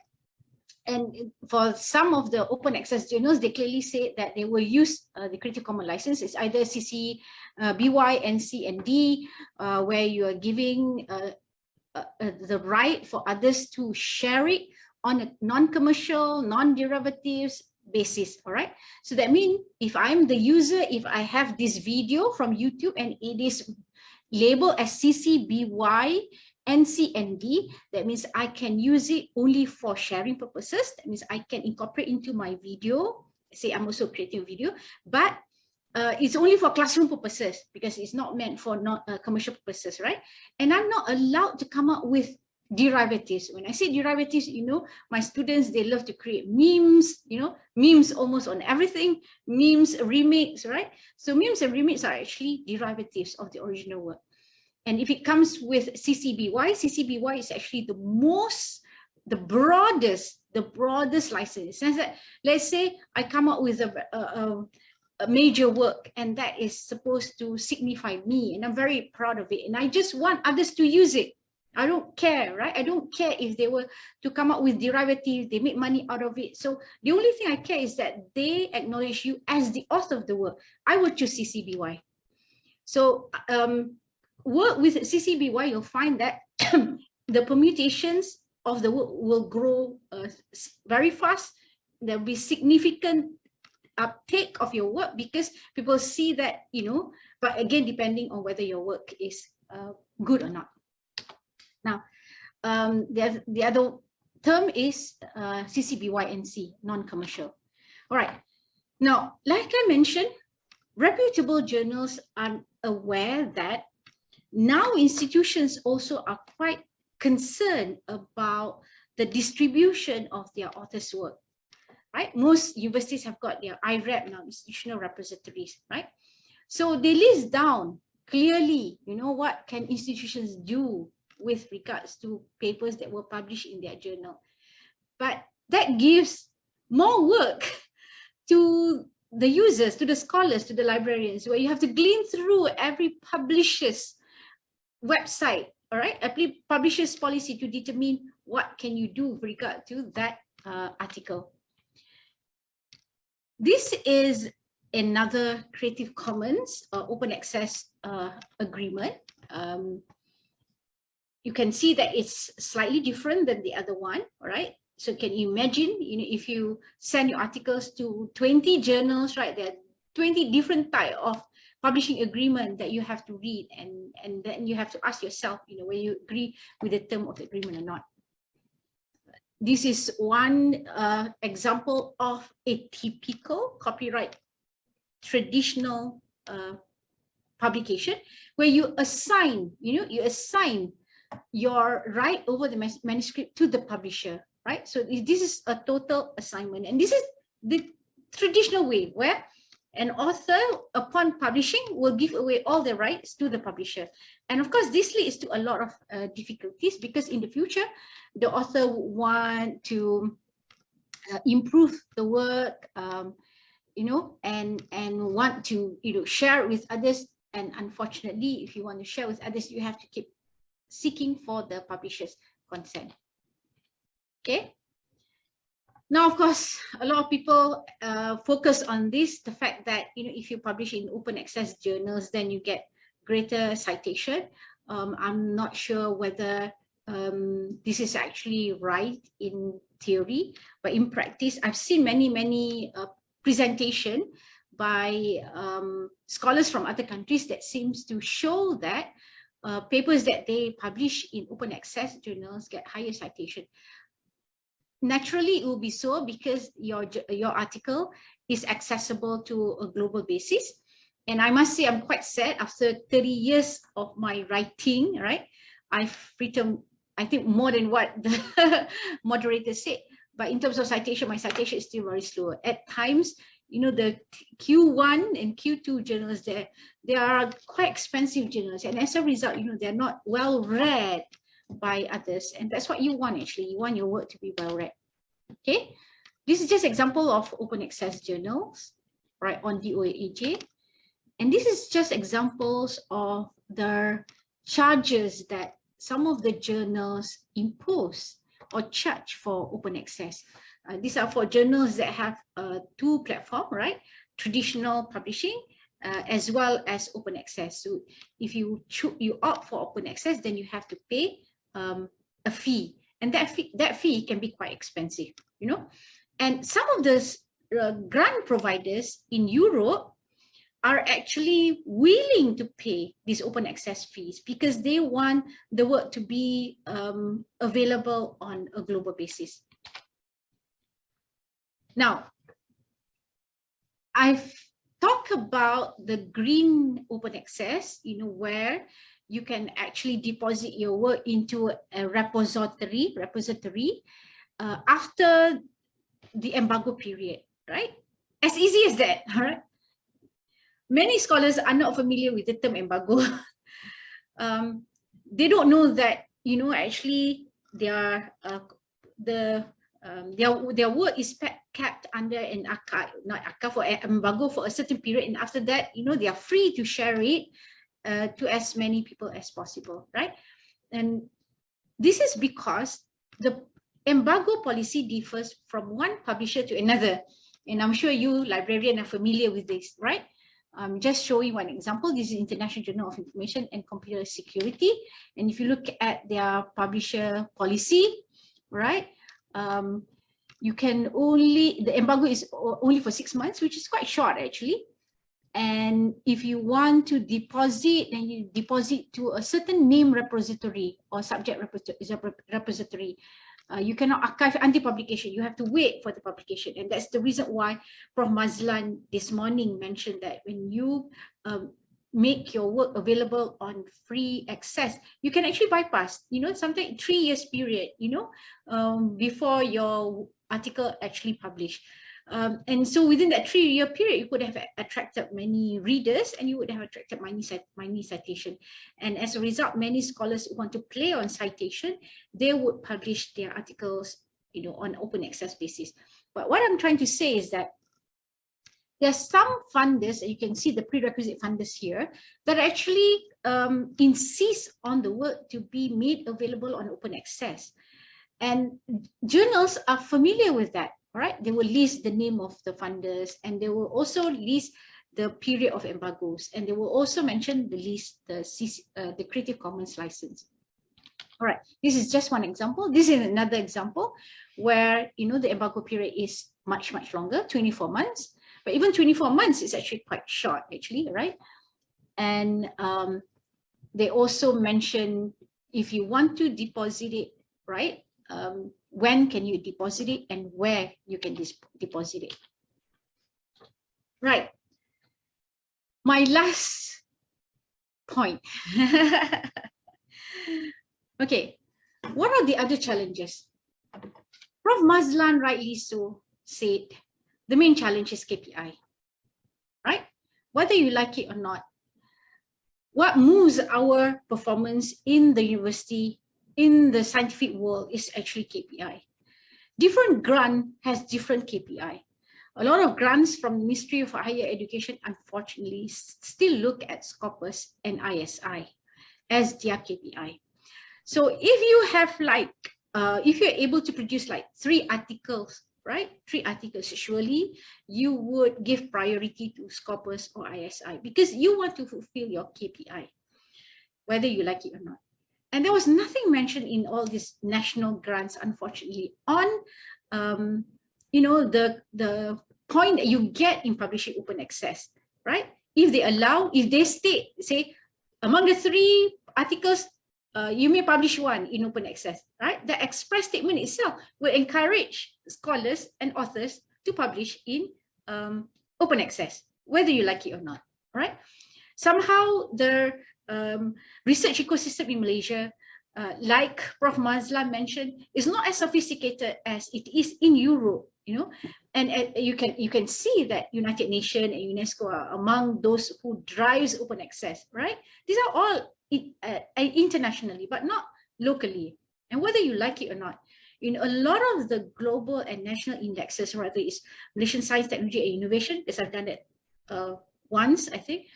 Speaker 3: And for some of the open access journals, they clearly say that they will use the Creative Commons license. It's either CC, BY, NC, and D, where you are giving the right for others to share it on a non-commercial, non-derivatives basis. All right. So that means if I'm the user, if I have this video from YouTube and it is labeled as CC, BY, NC, and D, that means I can use it only for sharing purposes. That means I can incorporate into my video. Say I'm also creating a video, but it's only for classroom purposes because it's not meant for commercial purposes, right? And I'm not allowed to come up with derivatives. When I say derivatives, you know, my students, they love to create memes, you know, memes almost on everything, memes, remakes, right? So memes and remakes are actually derivatives of the original work. And if it comes with CC-BY, CC-BY is actually the broadest license. In the sense that, let's say I come up with a major work and that is supposed to signify me and I'm very proud of it and I just want others to use it. I don't care, right? I don't care if they were to come up with derivatives, they make money out of it. So the only thing I care is that they acknowledge you as the author of the work. I would choose CC-BY. So work with CC-BY, you'll find that the permutations of the work will grow very fast. There'll be significant uptake of your work because people see that, you know, but again, depending on whether your work is good or not. Now, the other term is CC-BY-NC, non-commercial. All right. Now, like I mentioned, reputable journals are aware that now institutions also are quite concerned about the distribution of their authors' work, right? Most universities have got their IREP now, institutional repositories, right? So they list down clearly, you know, what can institutions do with regards to papers that were published in their journal. But that gives more work to the users, to the scholars, to the librarians, where you have to glean through every publisher's website, all right, every publisher's policy to determine what can you do with regard to that article. This is another Creative Commons open access agreement. You can see that it's slightly different than the other one, all right? So can you imagine, you know, if you send your articles to 20 journals, right? There are 20 different types of publishing agreement that you have to read, and then you have to ask yourself, you know, whether you agree with the term of the agreement or not. This is one example of a typical copyright traditional publication where you assign, you know, you assign your right over the manuscript to the publisher, right? So this is a total assignment, and this is the traditional way where an author, upon publishing, will give away all the rights to the publisher. And of course, this leads to a lot of difficulties because in the future, the author would want to improve the work, you know, and want to, you know, share it with others. And unfortunately, if you want to share with others, you have to keep seeking for the publisher's consent. Okay. Now, of course, a lot of people focus on this, the fact that, you know, if you publish in open access journals, then you get greater citation. I'm not sure whether this is actually right in theory, but in practice, I've seen many presentation by scholars from other countries that seems to show that papers that they publish in open access journals get higher citation. Naturally, it will be so because your article is accessible to a global basis. And I must say, I'm quite sad after 30 years of my writing, right? I've written, I think, more than what the moderator said. But in terms of citation, my citation is still very slow. At times, you know, the Q1 and Q2 journals, they are quite expensive journals. And as a result, you know, they're not well read by others. And that's what you want, actually. You want your work to be well read. Okay. This is just example of open access journals, right, on DOAJ. And this is just examples of the charges that some of the journals impose or charge for open access. These are for journals that have two platforms, right? Traditional publishing as well as open access. So if you opt for open access, then you have to pay a fee, and that fee can be quite expensive, you know. And some of the grant providers in Europe are actually willing to pay these open access fees because they want the work to be available on a global basis. Now, I've talked about the green open access, you know, where you can actually deposit your work into a repository after the embargo period, right? As easy as that, all right? Many scholars are not familiar with the term embargo. They don't know that, you know, actually their work is kept under an archive, not archive, or embargo for a certain period, and after that, you know, they are free to share it to as many people as possible, right? And this is because the embargo policy differs from one publisher to another. And I'm sure you librarians are familiar with this, right? Just showing one example. This is International Journal of Information and Computer Security. And if you look at their publisher policy, right? You can only, the embargo is only for 6 months, which is quite short actually. And if you want to deposit, then you deposit to a certain name repository or subject repository. You cannot archive anti-publication. You have to wait for the publication. And that's the reason why Prof. Mazlan this morning mentioned that when you make your work available on free access, you can actually bypass, you know, sometimes 3 years period, you know, before your article actually published. And so within that 3-year period, you could have attracted many readers and you would have attracted many citation. And as a result, many scholars who want to play on citation, they would publish their articles, you know, on open access basis. But what I'm trying to say is that there are some funders, and you can see the prerequisite funders here, that actually insist on the work to be made available on open access. And journals are familiar with that. Right? They will list the name of the funders, and they will also list the period of embargoes, and they will also mention the Creative Commons license. All right, this is just one example. This is another example where, you know, the embargo period is much longer, 24 months. But even 24 months is actually quite short, actually, right? And they also mention if you want to deposit it, right? When can you deposit it and where you can deposit it. Right. My last point. Okay, what are the other challenges? Prof. Mazlan rightly so said, the main challenge is KPI, right? Whether you like it or not, what moves our performance in the university, in the scientific world, is actually KPI. Different grant has different KPI. A lot of grants from the Ministry of Higher Education, unfortunately, still look at Scopus and ISI as their KPI. So if you have like, if you're able to produce like 3 articles, right? 3 articles, surely you would give priority to Scopus or ISI because you want to fulfill your KPI, whether you like it or not. And there was nothing mentioned in all these national grants, unfortunately, on you know, the point that you get in publishing open access, right? If they allow, if they state, say, among the 3 articles, you may publish 1 in open access, right? The express statement itself will encourage scholars and authors to publish in open access, whether you like it or not, right? Somehow the research ecosystem in Malaysia, like Prof. Mazlan mentioned, is not as sophisticated as it is in Europe, you know, and you can see that United Nations and UNESCO are among those who drives open access, right? These are all internationally, but not locally. And whether you like it or not, in a lot of the global and national indexes, whether it's Malaysian Science, Technology and Innovation, as I've done that once, I think,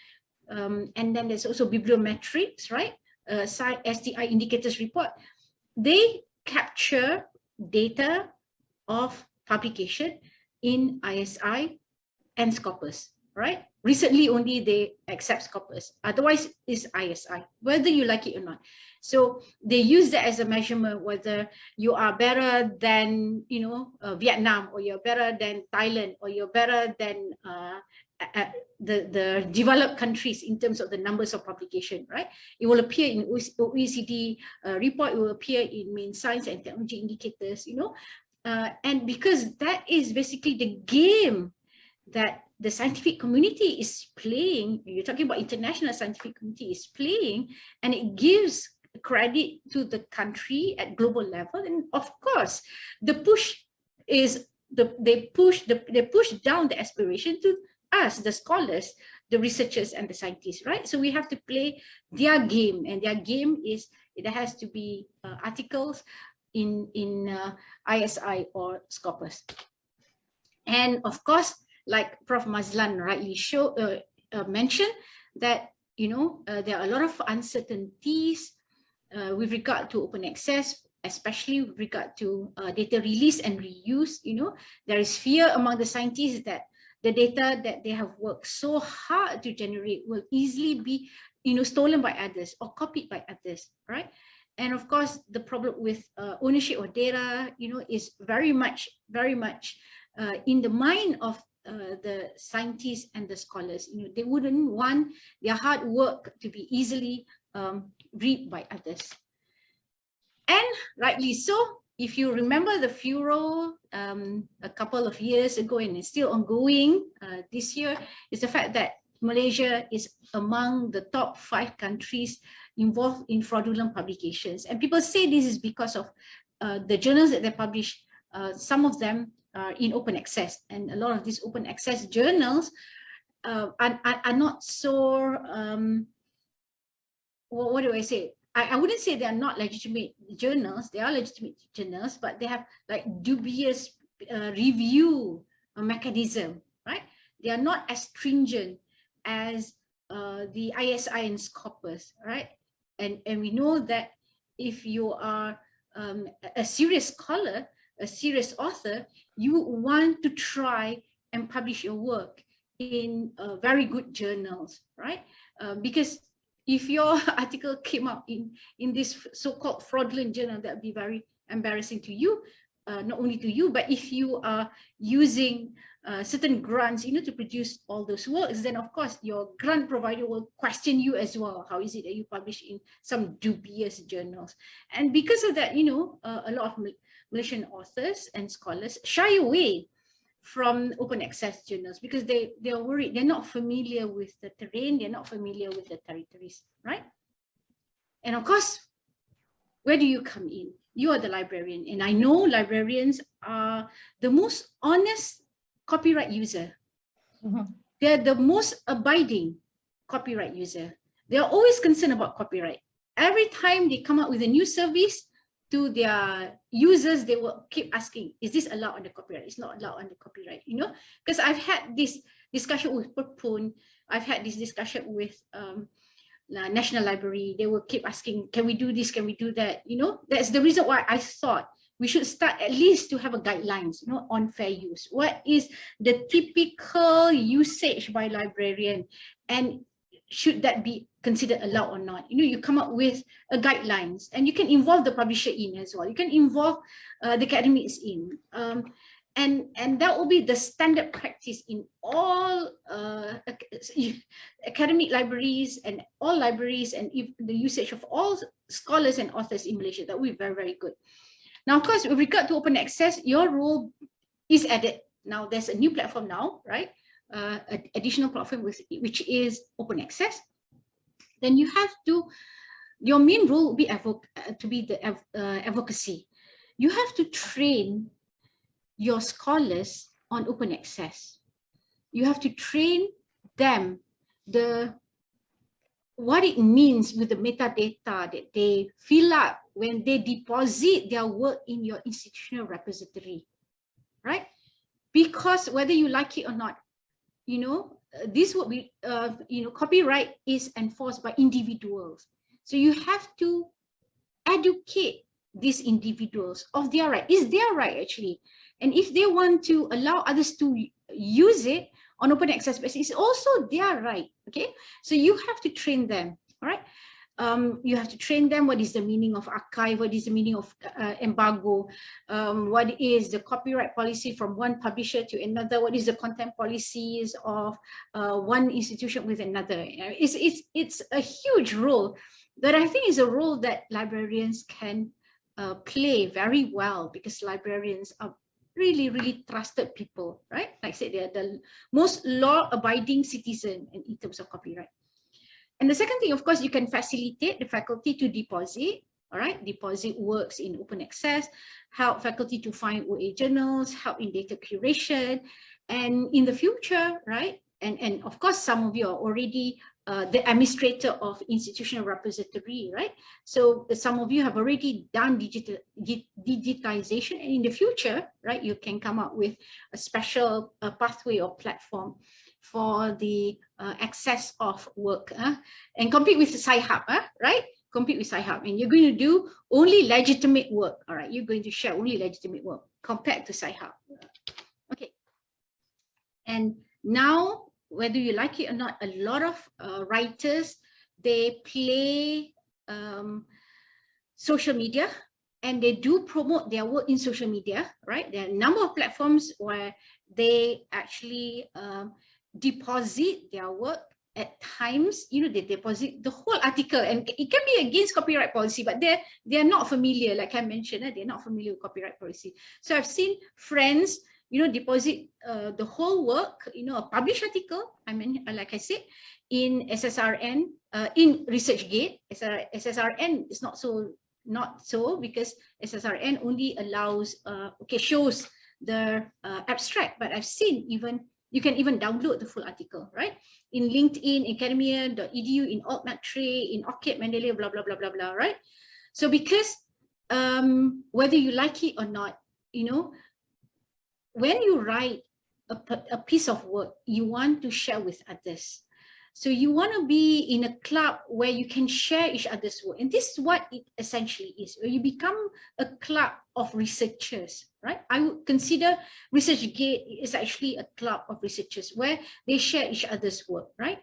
Speaker 3: and then there's also bibliometrics, right? STI indicators report. They capture data of publication in ISI and Scopus, right? Recently only they accept Scopus, otherwise it's ISI, whether you like it or not. So they use that as a measurement whether you are better than, you know, Vietnam, or you're better than Thailand, or you're better than the developed countries in terms of the numbers of publication, right? It will appear in OECD report, it will appear in main science and technology indicators, you know, and because that is basically the game that the scientific community is playing, you're talking about international scientific community is playing, and it gives credit to the country at global level. And of course, the push is they push down the aspiration to us, the scholars, the researchers and the scientists, right? So we have to play their game, and their game is it has to be articles in ISI or Scopus. And of course, like Prof. Mazlan rightly mentioned, that, you know, there are a lot of uncertainties with regard to open access, especially with regard to data release and reuse. You know, there is fear among the scientists that the data that they have worked so hard to generate will easily be, you know, stolen by others or copied by others, right? And of course, the problem with ownership of data, you know, is very much in the mind of the scientists and the scholars. You know, they wouldn't want their hard work to be easily read by others. And rightly so, if you remember the furor a couple of years ago, and it's still ongoing this year, is the fact that Malaysia is among the top 5 countries involved in fraudulent publications. And people say this is because of the journals that they publish. Some of them are in open access, and a lot of these open access journals are not so, what do I say? I wouldn't say they are not legitimate journals. They are legitimate journals, but they have like dubious review mechanism, right? They are not as stringent as the ISI and Scopus, right? And we know that if you are a serious scholar, a serious author, you want to try and publish your work in very good journals, right? Because if your article came out in this so-called fraudulent journal, that would be very embarrassing to you, not only to you, but if you are using certain grants, you know, to produce all those works, then of course your grant provider will question you as well. How is it that you publish in some dubious journals? And because of that, you know, a lot of Malaysian authors and scholars shy away from open access journals because they are worried, they're not familiar with the terrain, they're not familiar with the territories, right? And of course, where do you come in? You are the librarian, and I know librarians are the most honest copyright user. They're the most abiding copyright user. They're always concerned about copyright. Every time they come up with a new service to their users, they will keep asking, is this allowed under copyright? It's not allowed under copyright, you know? Because I've had this discussion with Perpun, I've had this discussion with National Library, they will keep asking, can we do this, can we do that? You know, that's the reason why I thought we should start at least to have a guidelines, you know, on fair use. What is the typical usage by librarian, and should that be considered allowed or not? You know, you come up with a guidelines, and you can involve the publisher in as well. You can involve the academics in, and that will be the standard practice in all academic libraries and all libraries, and if the usage of all scholars and authors in Malaysia. That will be very, very good. Now, of course, with regard to open access, your role is added. Now, there's a new platform now, right? Additional platform which is open access. Then you have to, your main role will be to be the advocacy. You have to train your scholars on open access. You have to train them what it means with the metadata that they fill up when they deposit their work in your institutional repository, right? Because whether you like it or not, you know, this would be, you know, copyright is enforced by individuals. So you have to educate these individuals of their right. It's their right, actually. And if they want to allow others to use it on open access basis, it's also their right, okay? So you have to train them, all right? You have to train them what is the meaning of archive, what is the meaning of embargo, what is the copyright policy from one publisher to another, what is the content policies of one institution with another. It's a huge role, but I think it's a role that librarians can play very well, because librarians are really, really trusted people, right? Like I said, they're the most law-abiding citizen in terms of copyright. And the second thing, of course, you can facilitate the faculty to deposit, all right? Deposit works in open access, help faculty to find OA journals, help in data curation, and in the future, right? And of course, some of you are already the administrator of institutional repository, right? So some of you have already done digitization, and in the future, right, you can come up with a special pathway or platform for the access of work and compete with the Sci-Hub, right? Compete with Sci-Hub, and you're going to do only legitimate work, all right? You're going to share only legitimate work compared to Sci-Hub. Okay, and now, whether you like it or not, a lot of writers, they play social media, and they do promote their work in social media, right? There are a number of platforms where they actually deposit their work. At times, you know, they deposit the whole article, and it can be against copyright policy, but they're not familiar, like I mentioned, they're not familiar with copyright policy. So I've seen friends, you know, deposit the whole work, you know, a published article, I mean, like I said, in SSRN, in ResearchGate. SSRN is not so because SSRN only allows, shows the abstract, but I've seen even, you can even download the full article, right? In LinkedIn, academia.edu, in Altmetric, in ORCID, Mendeley, blah, blah, blah, blah, blah, right? So because whether you like it or not, you know, when you write a piece of work, you want to share with others. So you want to be in a club where you can share each other's work. And this is what it essentially is, where you become a club of researchers, right? I would consider ResearchGate is actually a club of researchers where they share each other's work, right?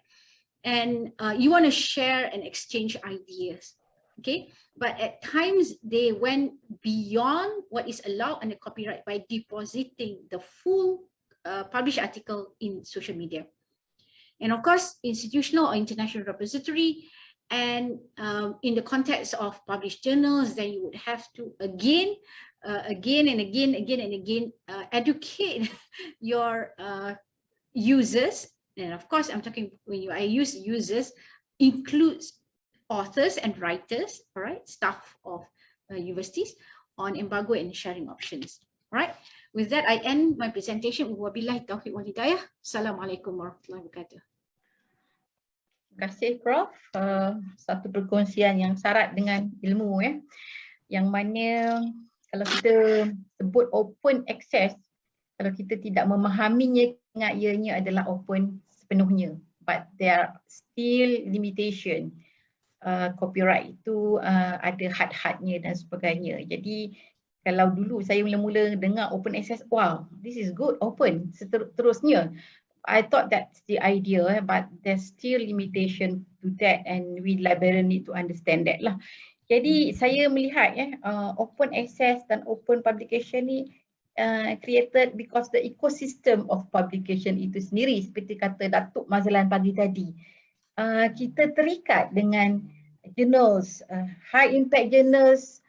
Speaker 3: And you want to share and exchange ideas, okay? But at times they went beyond what is allowed under copyright by depositing the full published article in social media. And of course, institutional or international repository, and in the context of published journals, then you would have to again and again educate your users. And of course, I'm talking, I use users, includes authors and writers, all right, staff of universities, on embargo and sharing options. All right. With that, I end my presentation. Wabillahi taufiq wal hidayah. Assalamualaikum warahmatullahi wabarakatuh.
Speaker 2: Terima kasih, Prof. Satu perkongsian yang syarat dengan ilmu, ya. Yang mana kalau kita sebut open access, kalau kita tidak memahaminya, ingat ianya adalah open sepenuhnya. But there are still limitation. copyright itu ada had-hadnya dan sebagainya. Jadi kalau dulu saya mula-mula dengar open access, wow, this is good, open. Seterusnya, I thought that's the idea, but there's still limitation to that and we librarian need to understand that lah. Jadi saya melihat open access dan open publication ni created because the ecosystem of publication itu sendiri, seperti kata Datuk Mazlan pagi tadi, kita terikat dengan journals, high impact journals,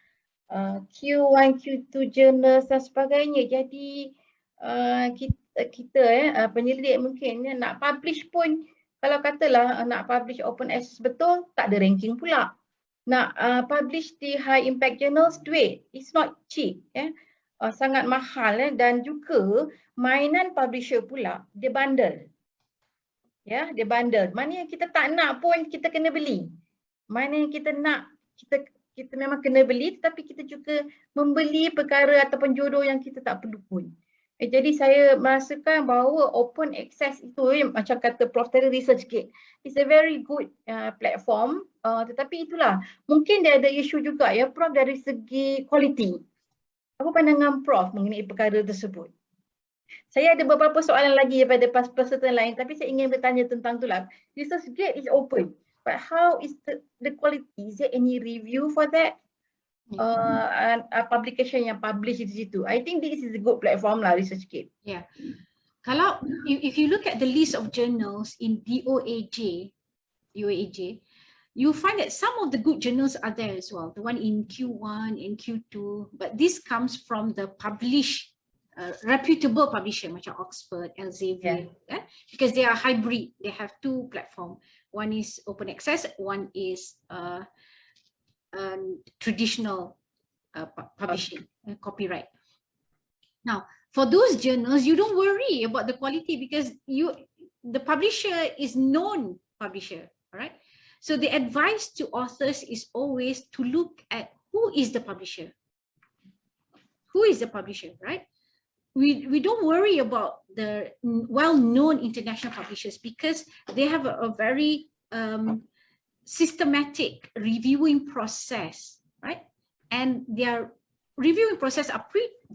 Speaker 2: Q1, Q2 journals dan sebagainya. Jadi kita penyelidik mungkin nak publish pun, kalau katalah nak publish open access betul, tak ada ranking pula. Nak publish di high impact journals, duit, it's not cheap, sangat mahal, dan juga mainan publisher pula, dia bundle. Ya, dia bundle. Mana yang kita tak nak pun kita kena beli. Mana yang kita nak, kita memang kena beli, tetapi kita juga membeli perkara ataupun jodoh yang kita tak perlu pun. Jadi saya merasakan bahawa open access itu, macam kata Prof tadi, ResearchGate, it's a very good platform, tetapi itulah, mungkin dia ada isu juga ya Prof dari segi quality. Apa pandangan Prof mengenai perkara tersebut? Saya ada beberapa soalan lagi daripada peserta lain, tapi saya ingin bertanya tentang itulah. ResearchGate is open, but how is the quality? Is there any review for that? Publication yang publish di situ. I think this is a good platform lah, ResearchGate.
Speaker 3: Yeah. Kalau if you look at the list of journals in DOAJ, you find that some of the good journals are there as well. The one in Q1 and Q2, but this comes from the published reputable publisher macam Oxford, Elsevier, because they are hybrid. They have two platforms. One is open access, one is traditional publishing, copyright. Now, for those journals, you don't worry about the quality because the publisher is known publisher, all right? So the advice to authors is always to look at who is the publisher. Who is the publisher, right? We don't worry about the well-known international publishers because they have a very systematic reviewing process, right? And their reviewing process are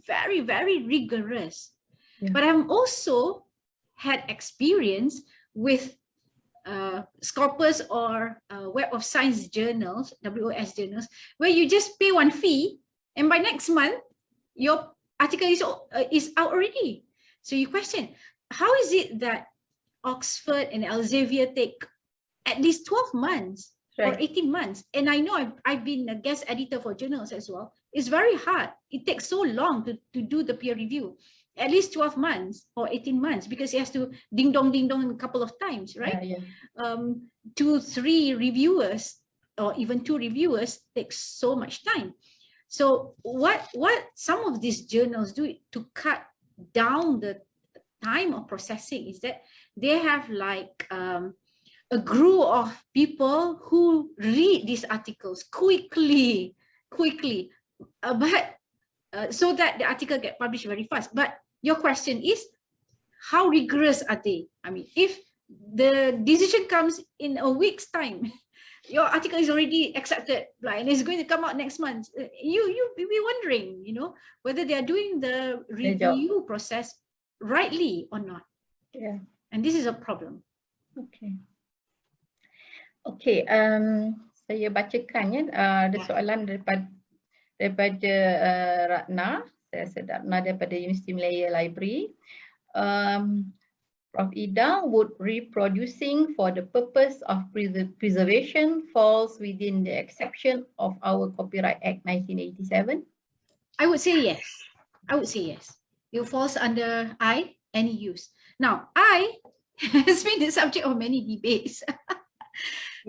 Speaker 3: very, very rigorous. Yeah. But I'm also had experience with Scopus or Web of Science journals, WOS journals, where you just pay one fee and by next month, your article is out already. So you question, how is it that Oxford and Elsevier take at least 12 months or 18 months? And I know I've been a guest editor for journals as well. It's very hard. It takes so long to do the peer review. At least 12 months or 18 months because it has to ding dong a couple of times, right? Yeah. 2-3 reviewers or even 2 reviewers takes so much time. So what some of these journals do to cut down the time of processing is that they have like a group of people who read these articles quickly, but so that the article get published very fast. But your question is, how rigorous are they? I mean, if the decision comes in a week's time, your article is already accepted, right, and it's going to come out next month. You'll be wondering, whether they are doing the review process rightly or not. Yeah. And this is a problem.
Speaker 2: Okay. Saya bacakan ya. Ada soalan daripada Ratna. Saya rasa Ratna daripada Universiti Malaya Library. Prof. Ida, would reproducing for the purpose of preservation falls within the exception of our Copyright Act 1987?
Speaker 3: I would say yes. It falls under any use. Now, has been the subject of many debates.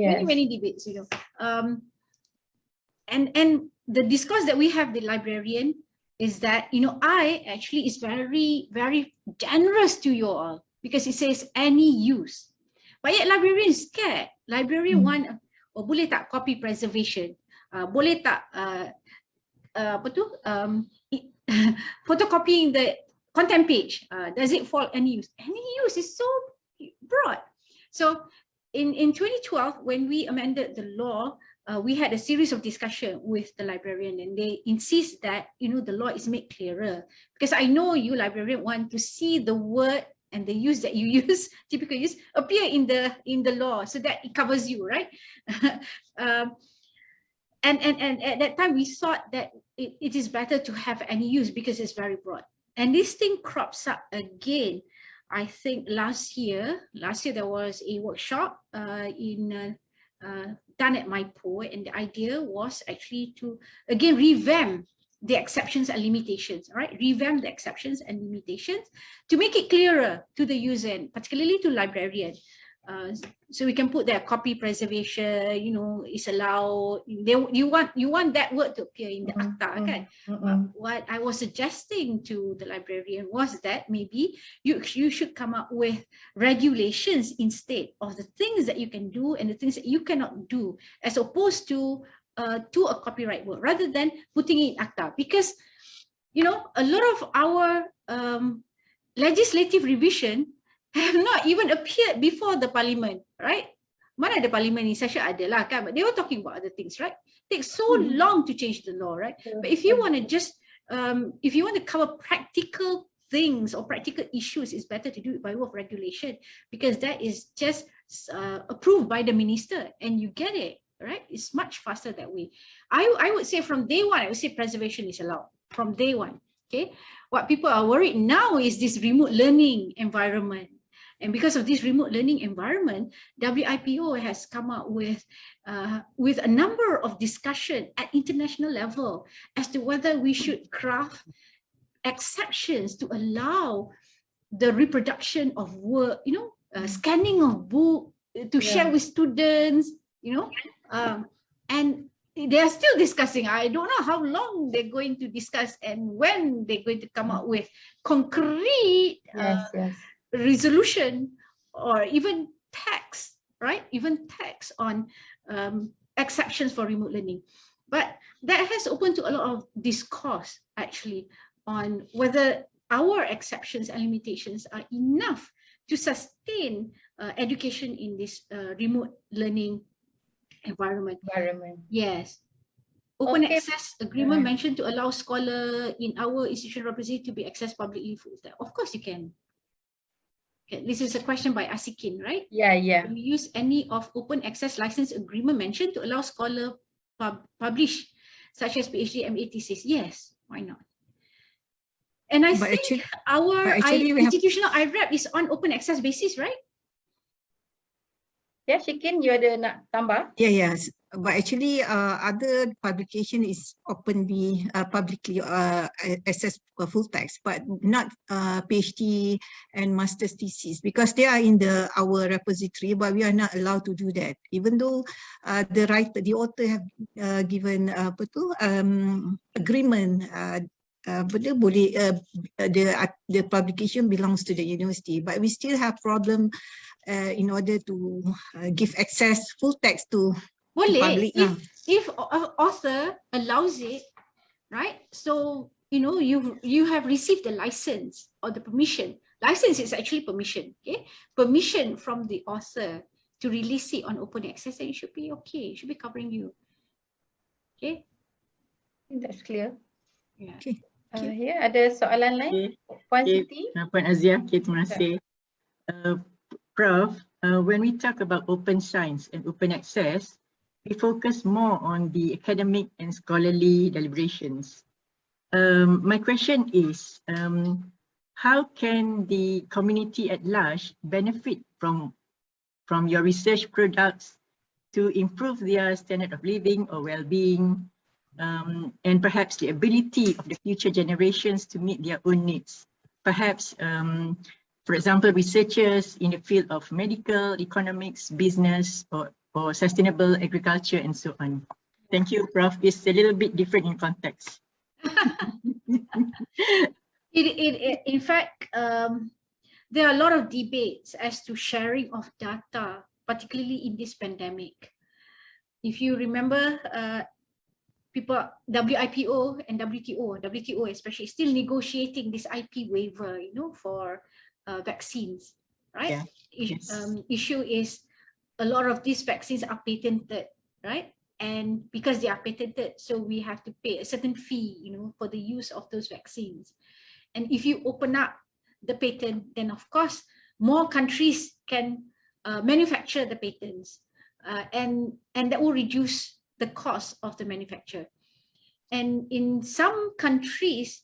Speaker 3: Yes. Many debates, and the discourse that we have, the librarian, is that, I actually is very, very generous to you all. Because it says any use. But yet librarian is scared. Librarian want, boleh tak copy preservation? Boleh tak photocopying the content page? Does it fall any use? Any use is so broad. So in 2012, when we amended the law, we had a series of discussion with the librarian, and they insist that, you know, the law is made clearer, because I know you librarian want to see the word and the use that you use, typical use, appear in the law, so that it covers you, right? And at that time we thought that it is better to have any use because it's very broad. And this thing crops up again. I think last year there was a workshop done at MyPo, and the idea was actually to again revamp the exceptions and limitations, right? Revamp the exceptions and limitations to make it clearer to the user, and particularly to librarian. So we can put that copy preservation, you know, is allowed. You want that word to appear in the akta, okay? What I was suggesting to the librarian was that maybe you should come up with regulations instead of the things that you can do and the things that you cannot do, as opposed to a copyright word, rather than putting it in akta. Because, you know, a lot of our legislative revision have not even appeared before the parliament, right? Mana ada parliament in session ada lah kan, but they were talking about other things, right? It takes so long to change the law, right? But if you want to just, if you want to cover practical things or practical issues, it's better to do it by way of regulation, because that is just approved by the minister and you get it, right? It's much faster that way. I would say from day one, I would say preservation is allowed from day one, okay? What people are worried now is this remote learning environment. And because of this remote learning environment, WIPO has come up with a number of discussion at international level as to whether we should craft exceptions to allow the reproduction of work, you know, scanning of book to share with students, you know, and they are still discussing. I don't know how long they're going to discuss and when they're going to come up with concrete resolution or even text, right? Even text on exceptions for remote learning. But that has opened to a lot of discourse actually on whether our exceptions and limitations are enough to sustain education in this remote learning environment. Yes. Open access agreement mentioned to allow scholar in our institutional representative to be accessed publicly. Of course you can. Okay, this is a question by Asikin, right?
Speaker 2: Yeah.
Speaker 3: Can we use any of open access license agreement mentioned to allow scholar publish, such as PhD, MA thesis? Yes, why not? And I think our institutional IREP is on open access basis, right?
Speaker 2: Yeah, Shikin, you ada nak tambah?
Speaker 5: Yes. But actually, other publication is openly, publicly accessed full text, but not PhD and master's thesis, because they are in our repository, but we are not allowed to do that. Even though the author have given agreement. The publication belongs to the university, but we still have problem in order to give access full text to
Speaker 3: Boleh, if author allows it, right? So, you know, you have received the license or the permission. License is actually permission, okay? Permission from the author to release it on open access, and it should be okay. It should be covering you. Okay?
Speaker 2: That's clear.
Speaker 3: Yeah.
Speaker 5: Okay.
Speaker 2: Ya, ada soalan lain? Puan Siti?
Speaker 8: Puan Azia, terima kasih. Prof, when we talk about open science and open access, we focus more on the academic and scholarly deliberations. My question is, how can the community at large benefit from your research products to improve their standard of living or well-being, and perhaps the ability of the future generations to meet their own needs? Perhaps, for example, researchers in the field of medical, economics, business, or sustainable agriculture, and so on. Thank you, Prof. It's a little bit different in context.
Speaker 3: In fact, there are a lot of debates as to sharing of data, particularly in this pandemic. If you remember, WIPO and WTO especially, still negotiating this IP waiver, you know, for vaccines, right?
Speaker 8: Yeah. Yes.
Speaker 3: Issue is a lot of these vaccines are patented, right? And because they are patented, so we have to pay a certain fee, you know, for the use of those vaccines. And if you open up the patent, then of course, more countries can manufacture the patents, and that will reduce the cost of the manufacture. And in some countries,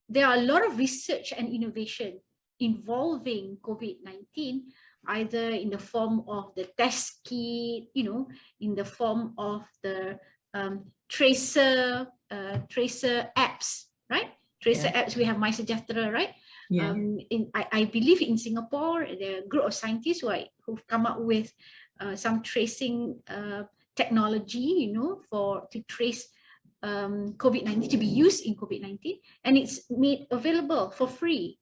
Speaker 3: there are a lot of research and innovation involving COVID-19, either in the form of the test kit, you know, in the form of the tracer apps, right? Tracer apps, we have MySejahtera, right?
Speaker 5: Yeah.
Speaker 3: I believe in Singapore, there are a group of scientists who've come up with some tracing technology, you know, to trace COVID-19, to be used in COVID-19, and it's made available for free,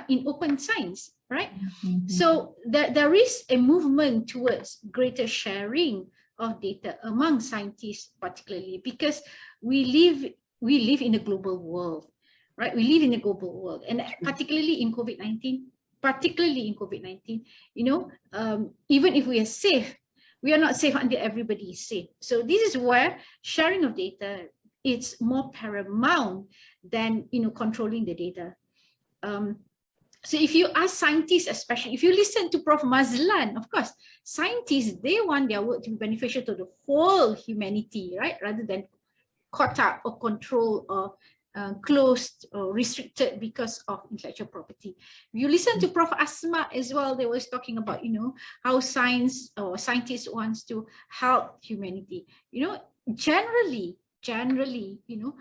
Speaker 3: in open science, right? So there is a movement towards greater sharing of data among scientists, particularly because we live in a global world, right? We live in a global world, and particularly in COVID-19, you know, even if we are safe, we are not safe until everybody is safe. So this is where sharing of data, it's more paramount than, you know, controlling the data. So if you ask scientists, especially if you listen to Prof. Mazlan, of course, scientists, they want their work to be beneficial to the whole humanity, right? Rather than caught up or controlled or closed or restricted because of intellectual property. If you listen to Prof. Asma as well, they was talking about, you know, how science or scientists wants to help humanity. You know, generally, you know,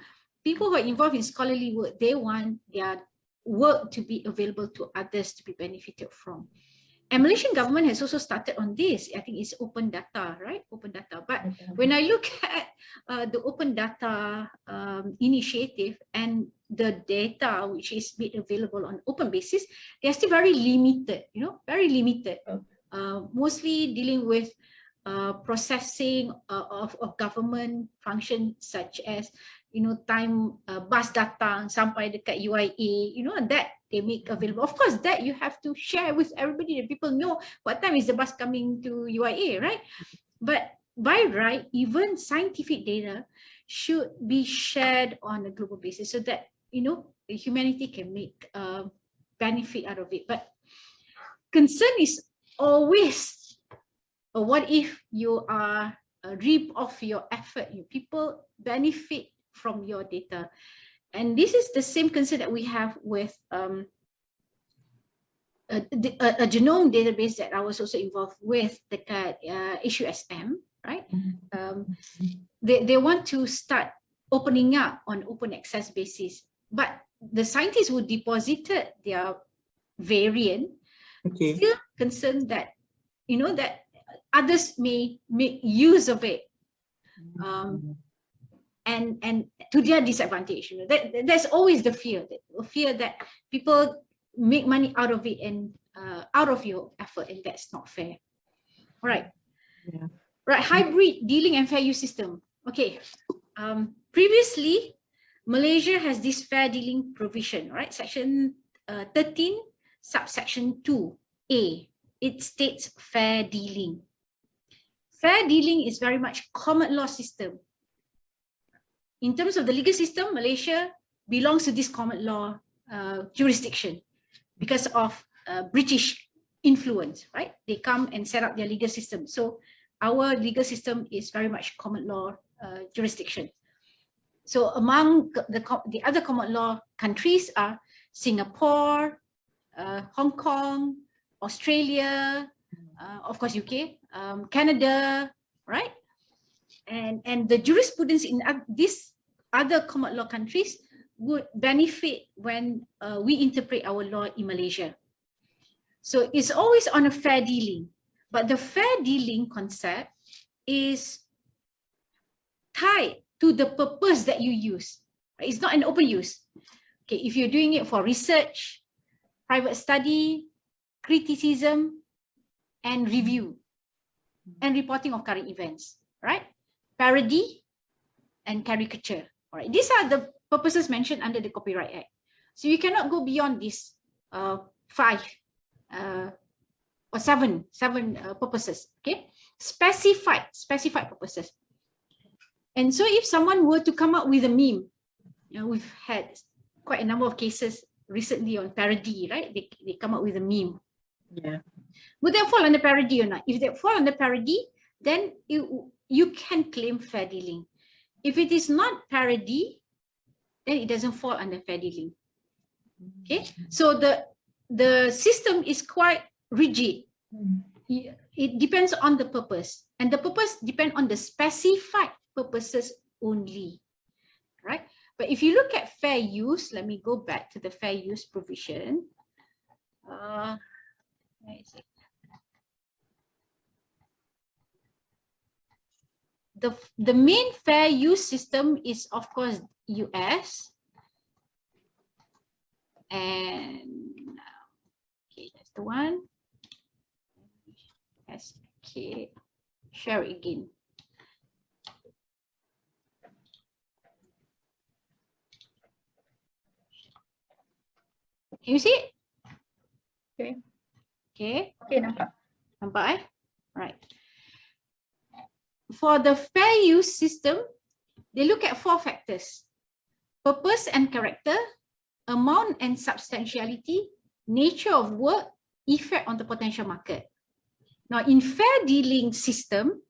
Speaker 3: people who are involved in scholarly work, they want their work to be available to others to be benefited from. And Malaysian government has also started on this. I think it's open data, right? Open data. But when I look at the open data initiative and the data which is made available on open basis, they are still very limited, you know, very limited. Mostly dealing with processing of government functions such as, you know, time bus datang sampai dekat UIA, you know, that they make available. Of course, that you have to share with everybody, that people know what time is the bus coming to UIA, right? But by right, even scientific data should be shared on a global basis so that, you know, humanity can make benefit out of it. But concern is always, what if you are reap off your effort? People benefit from your data. And this is the same concern that we have with a genome database that I was also involved with, the HUSM, right? They want to start opening up on open access basis, but the scientists who deposited their variant still concerned that, you know, that others may make use of it. And to their disadvantage, you know, there's always the fear that people make money out of it and out of your effort, and that's not fair. All right.
Speaker 8: Yeah.
Speaker 3: Right. Hybrid dealing and fair use system. Okay. Previously, Malaysia has this fair dealing provision, right? Section 13, subsection 2A. It states fair dealing. Fair dealing is very much common law system. In terms of the legal system, Malaysia belongs to this common law jurisdiction because of British influence, right? They come and set up their legal system. So our legal system is very much common law jurisdiction. So among the other common law countries are Singapore, Hong Kong, Australia, of course UK, Canada, right? And the jurisprudence in these other common law countries would benefit when we interpret our law in Malaysia. So it's always on a fair dealing, but the fair dealing concept is tied to the purpose that you use. It's not an open use. Okay, if you're doing it for research, private study, criticism, and review, and reporting of current events, right? Parody and caricature. All right, these are the purposes mentioned under the Copyright Act. So you cannot go beyond these 5 or seven purposes. Okay, specified purposes. And so if someone were to come up with a meme, we've had quite a number of cases recently on parody, right? They come up with a meme.
Speaker 8: Yeah.
Speaker 3: Would that fall under parody or not? If they fall under parody, then you can claim fair dealing. If it is not parody, then it doesn't fall under fair dealing. Okay, so the system is quite rigid. It depends on the purpose, and the purpose depends on the specified purposes only, right? But if you look at fair use, let me go back to the fair use provision. Where is it? The main fair use system is, of course, US. And okay, that's the one. Okay, share it again. Can you see it?
Speaker 2: Okay.
Speaker 3: Okay.
Speaker 2: Okay, nampak.
Speaker 3: Nampak, eh? Right. For the fair use system, they look at 4 factors: purpose and character, amount and substantiality, nature of work, effect on the potential market. Now, in fair dealing system,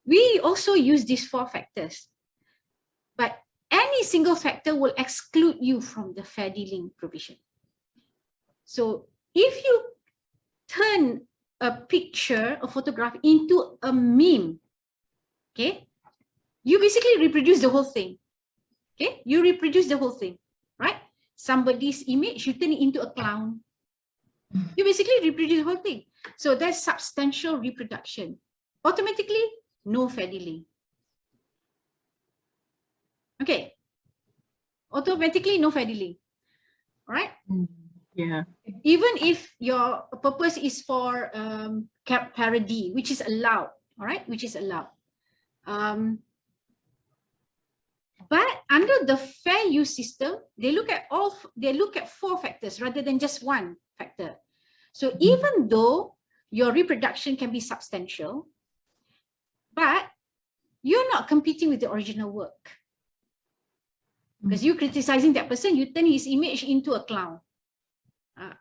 Speaker 3: we also use these 4 factors, but any single factor will exclude you from the fair dealing provision. So if you turn a picture, a photograph into a meme, okay, you basically reproduce the whole thing. Okay, you reproduce the whole thing, right? Somebody's image, you turn it into a clown. You basically reproduce the whole thing. So that's substantial reproduction. Automatically, no fair dealing. Okay. Automatically, no fair dealing. All right?
Speaker 8: Yeah.
Speaker 3: Even if your purpose is for parody, which is allowed, all right? Which is allowed. But under the fair use system, they look at 4 factors rather than just 1 factor. So even though your reproduction can be substantial, but you're not competing with the original work. Because you're criticizing that person, you turn his image into a clown.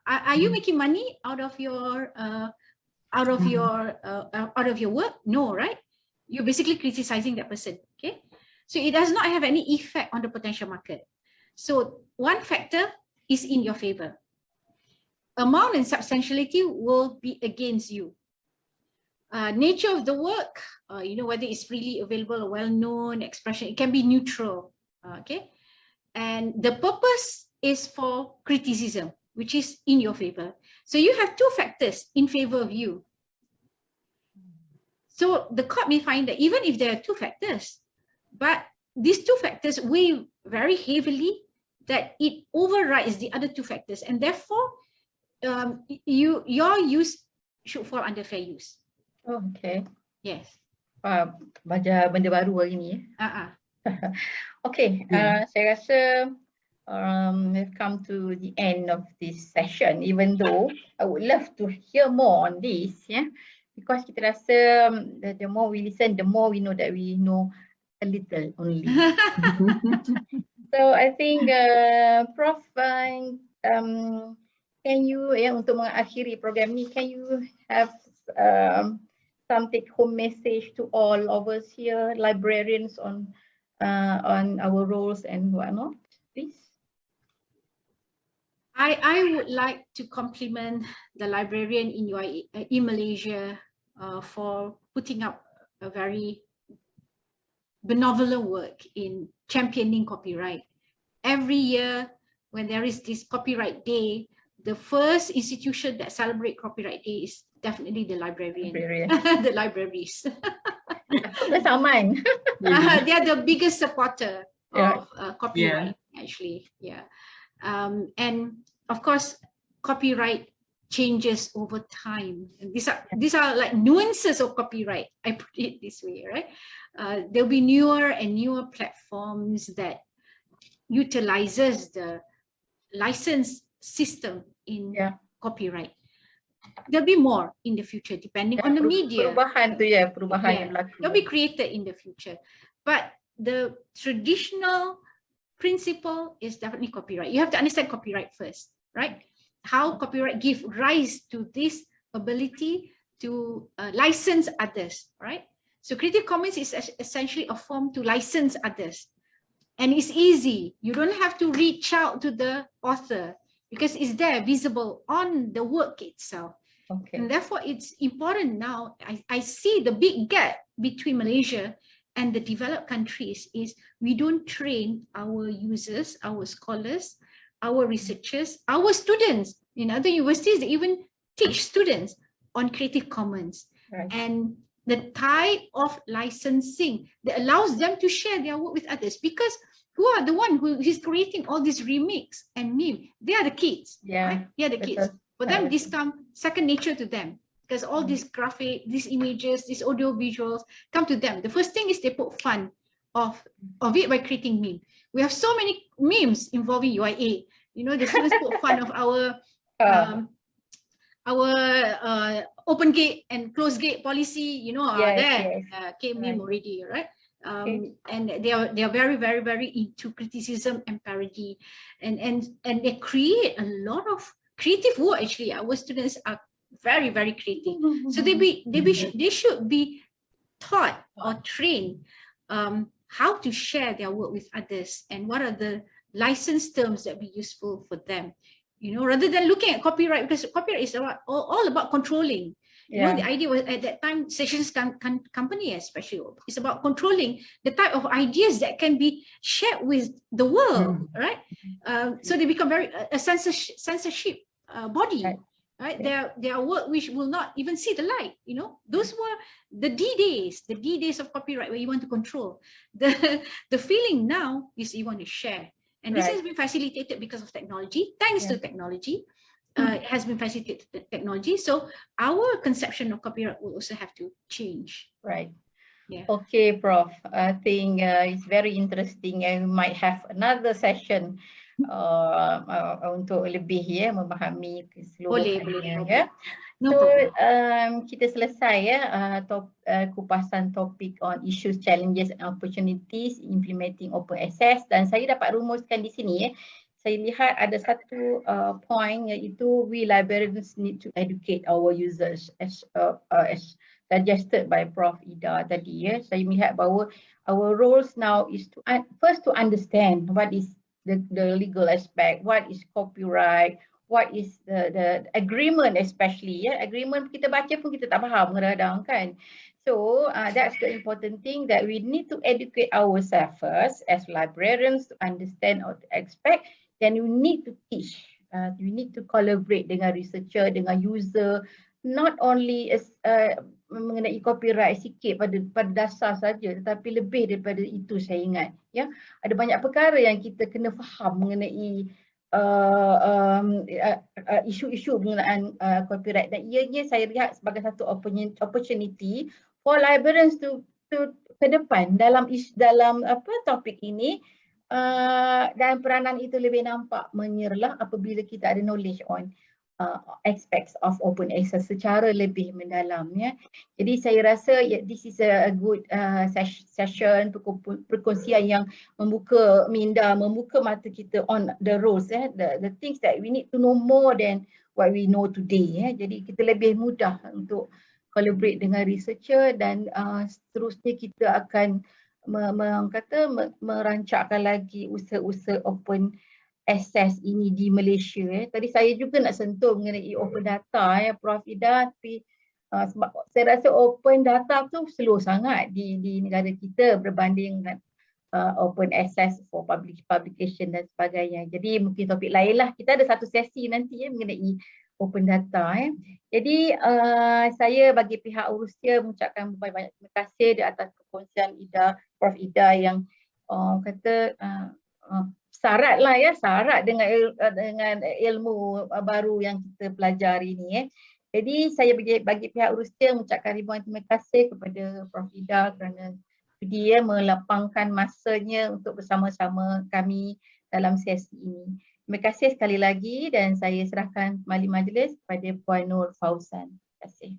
Speaker 3: Are you making money out of your work? No, right? You're basically criticizing that person. Okay, so it does not have any effect on the potential market. So 1 factor is in your favor. Amount and substantiality will be against you. Nature of the work, whether it's freely available or well-known expression, it can be neutral. Okay, and the purpose is for criticism, which is in your favor. So you have 2 factors in favor of you. So the court may find that even if there are 2 factors, but these 2 factors weigh very heavily, that it overrides the other 2 factors, and therefore your use should fall under fair use.
Speaker 2: Oh, okay.
Speaker 3: Yes.
Speaker 2: Belajar benda baru hari ni. Okay, saya rasa we've come to the end of this session, even though I would love to hear more on this, yeah, because kita rasa the more we listen, the more we know that we know a little only. So I think Prof, can you, untuk mengakhiri program ni, can you have some take-home message to all of us here, librarians, on our roles and whatnot, please?
Speaker 3: I would like to compliment the librarian in Malaysia for putting up a very benevolent work in championing copyright. Every year when there is this copyright day, the first institution that celebrate copyright day is definitely the librarian. The libraries.
Speaker 2: That's Aman.
Speaker 3: They are the biggest supporter of copyright, actually. Yeah. And of course, copyright changes over time. And these are like nuances of copyright. I put it this way, right? There'll be newer and newer platforms that utilizes the license system in copyright. there'll be more in the future depending on the media.
Speaker 2: Perubahan tu ya, perubahan yang
Speaker 3: Yeah,
Speaker 2: berlaku.
Speaker 3: they'll be created in the future. But the traditional principle is definitely copyright. You have to understand copyright first, right? How copyright give rise to this ability to license others, right? So Creative Commons is essentially a form to license others. And it's easy. You don't have to reach out to the author because it's there visible on the work itself.
Speaker 2: Okay.
Speaker 3: And therefore, it's important now. I see the big gap between Malaysia and the developed countries is we don't train our users, our scholars, our researchers, our students. In other universities, they even teach students on Creative Commons.
Speaker 2: Right.
Speaker 3: And the type of licensing that allows them to share their work with others, because who are the one who is creating all these remix and meme? They are the kids.
Speaker 2: Yeah,
Speaker 3: right? They are the kids.
Speaker 2: betul.
Speaker 3: For them, this come second nature to them because all these graphic, these images, these audio visuals come to them. The first thing is they put fun of it by creating meme. We have so many memes involving UIA. You know, the students put fun of our open gate and closed gate policy. You know, came meme already, right? And they are very, very, very into criticism and parody, and they create a lot of creative work. Actually, our students are very, very creative. So they should be taught or trained how to share their work with others and what are the license terms that be useful for them. You know, rather than looking at copyright, because copyright is all about controlling. You know, the idea was at that time, Sessions Company especially, it's about controlling the type of ideas that can be shared with the world, right? So they become very a censorship body, right? Their work which will not even see the light. You know, those were the D days of copyright where you want to control. The feeling now is you want to share, and this has been facilitated because of technology. Thanks to technology. It has been facilitated technology. So our conception of copyright will also have to change.
Speaker 2: Right.
Speaker 3: Yeah.
Speaker 2: Okay, Prof. I think it's very interesting and we might have another session untuk lebih memahami keseluruhannya.
Speaker 3: Boleh.
Speaker 2: So kita selesai kupasan topik on issues, challenges and opportunities implementing open access, dan saya dapat rumuskan di sini saya lihat ada satu point iaitu we librarians need to educate our users as suggested by Prof. Ida tadi. Saya melihat bahawa our roles now is to first to understand what is the legal aspect, what is copyright, what is the agreement especially. Agreement kita baca pun kita tak faham kadang-kadang kan. So that's the important thing, that we need to educate ourselves first as librarians to understand or to expect. Then you need to teach, you need to collaborate dengan researcher, dengan user, not only mengenai copyright sikit pada dasar saja, tetapi lebih daripada itu saya ingat. Ya, ada banyak perkara yang kita kena faham mengenai isu-isu mengenai copyright, dan ianya saya lihat sebagai satu opportunity for librarians to ke depan dalam topik ini. Dan peranan itu lebih nampak menyerlah apabila kita ada knowledge on aspects of open access secara lebih mendalam. Jadi saya rasa this is a good session, perkongsian yang membuka minda, membuka mata kita on the roles, the things that we need to know more than what we know today. Jadi kita lebih mudah untuk collaborate dengan researcher, dan seterusnya kita akan merancangkan lagi usaha-usaha open access ini di Malaysia. Tadi saya juga nak sentuh mengenai open data Prof. Ida, tapi sebab saya rasa open data tu slow sangat di negara kita berbanding dengan open access for publication dan sebagainya. Jadi mungkin topik lain lah, kita ada satu sesi nanti mengenai open data. Jadi saya bagi pihak Urustia mengucapkan banyak terima kasih di atas perkongsian Prof. Ida yang syarat dengan ilmu baru yang kita pelajari ni. Jadi saya bagi pihak Urustia mengucapkan ribuan terima kasih kepada Prof. Ida kerana dia melapangkan masanya untuk bersama-sama kami dalam sesi ini. Terima kasih sekali lagi dan saya serahkan kembali majlis kepada Puan Nur Fauzan. Terima kasih.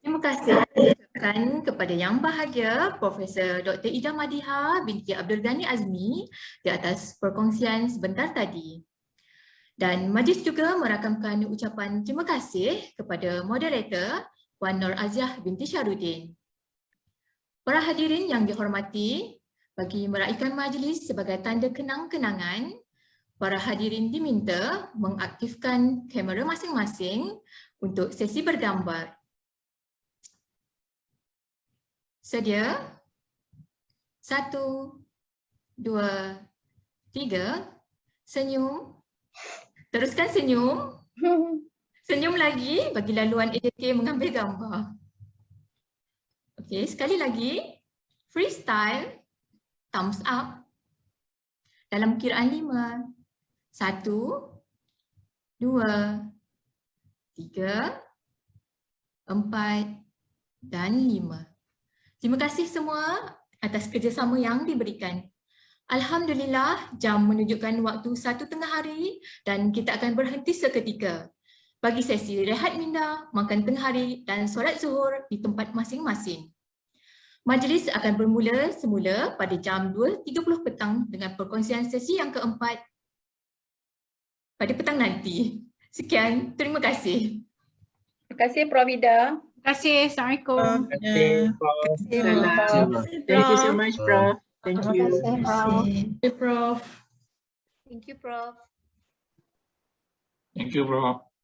Speaker 1: Terima kasih kepada Yang Bahagia Profesor Dr. Ida Madiha binti Abdul Ghani Azmi di atas perkongsian sebentar tadi. Dan majlis juga merakamkan ucapan terima kasih kepada moderator Puan Nur Aziah binti Syarudin. Para hadirin yang dihormati, bagi meraihkan majlis sebagai tanda kenang-kenangan, para hadirin diminta mengaktifkan kamera masing-masing untuk sesi bergambar. Sedia? 1, 2, 3. Senyum. Teruskan senyum. Senyum lagi bagi laluan AJK mengambil gambar. Okey, sekali lagi. Freestyle. Thumbs up. Dalam kiraan 5. 1, 2, 3, 4 dan 5. Terima kasih semua atas kerjasama yang diberikan. Alhamdulillah, jam menunjukkan waktu 1:30 hari dan kita akan berhenti seketika bagi sesi rehat minda, makan tengah hari dan solat zuhur di tempat masing-masing. Majlis akan bermula semula pada jam 2:30 petang dengan perkongsian sesi yang keempat pada petang nanti. Sekian, terima kasih.
Speaker 2: Terima kasih Prof. Ida.
Speaker 3: Terima kasih. Assalamualaikum.
Speaker 8: Terima kasih, Prof. Salam. Thank you so much, Prof. Thank you.
Speaker 1: Terima kasih, Prof.
Speaker 2: Thank you, Prof.
Speaker 9: Thank you, Prof.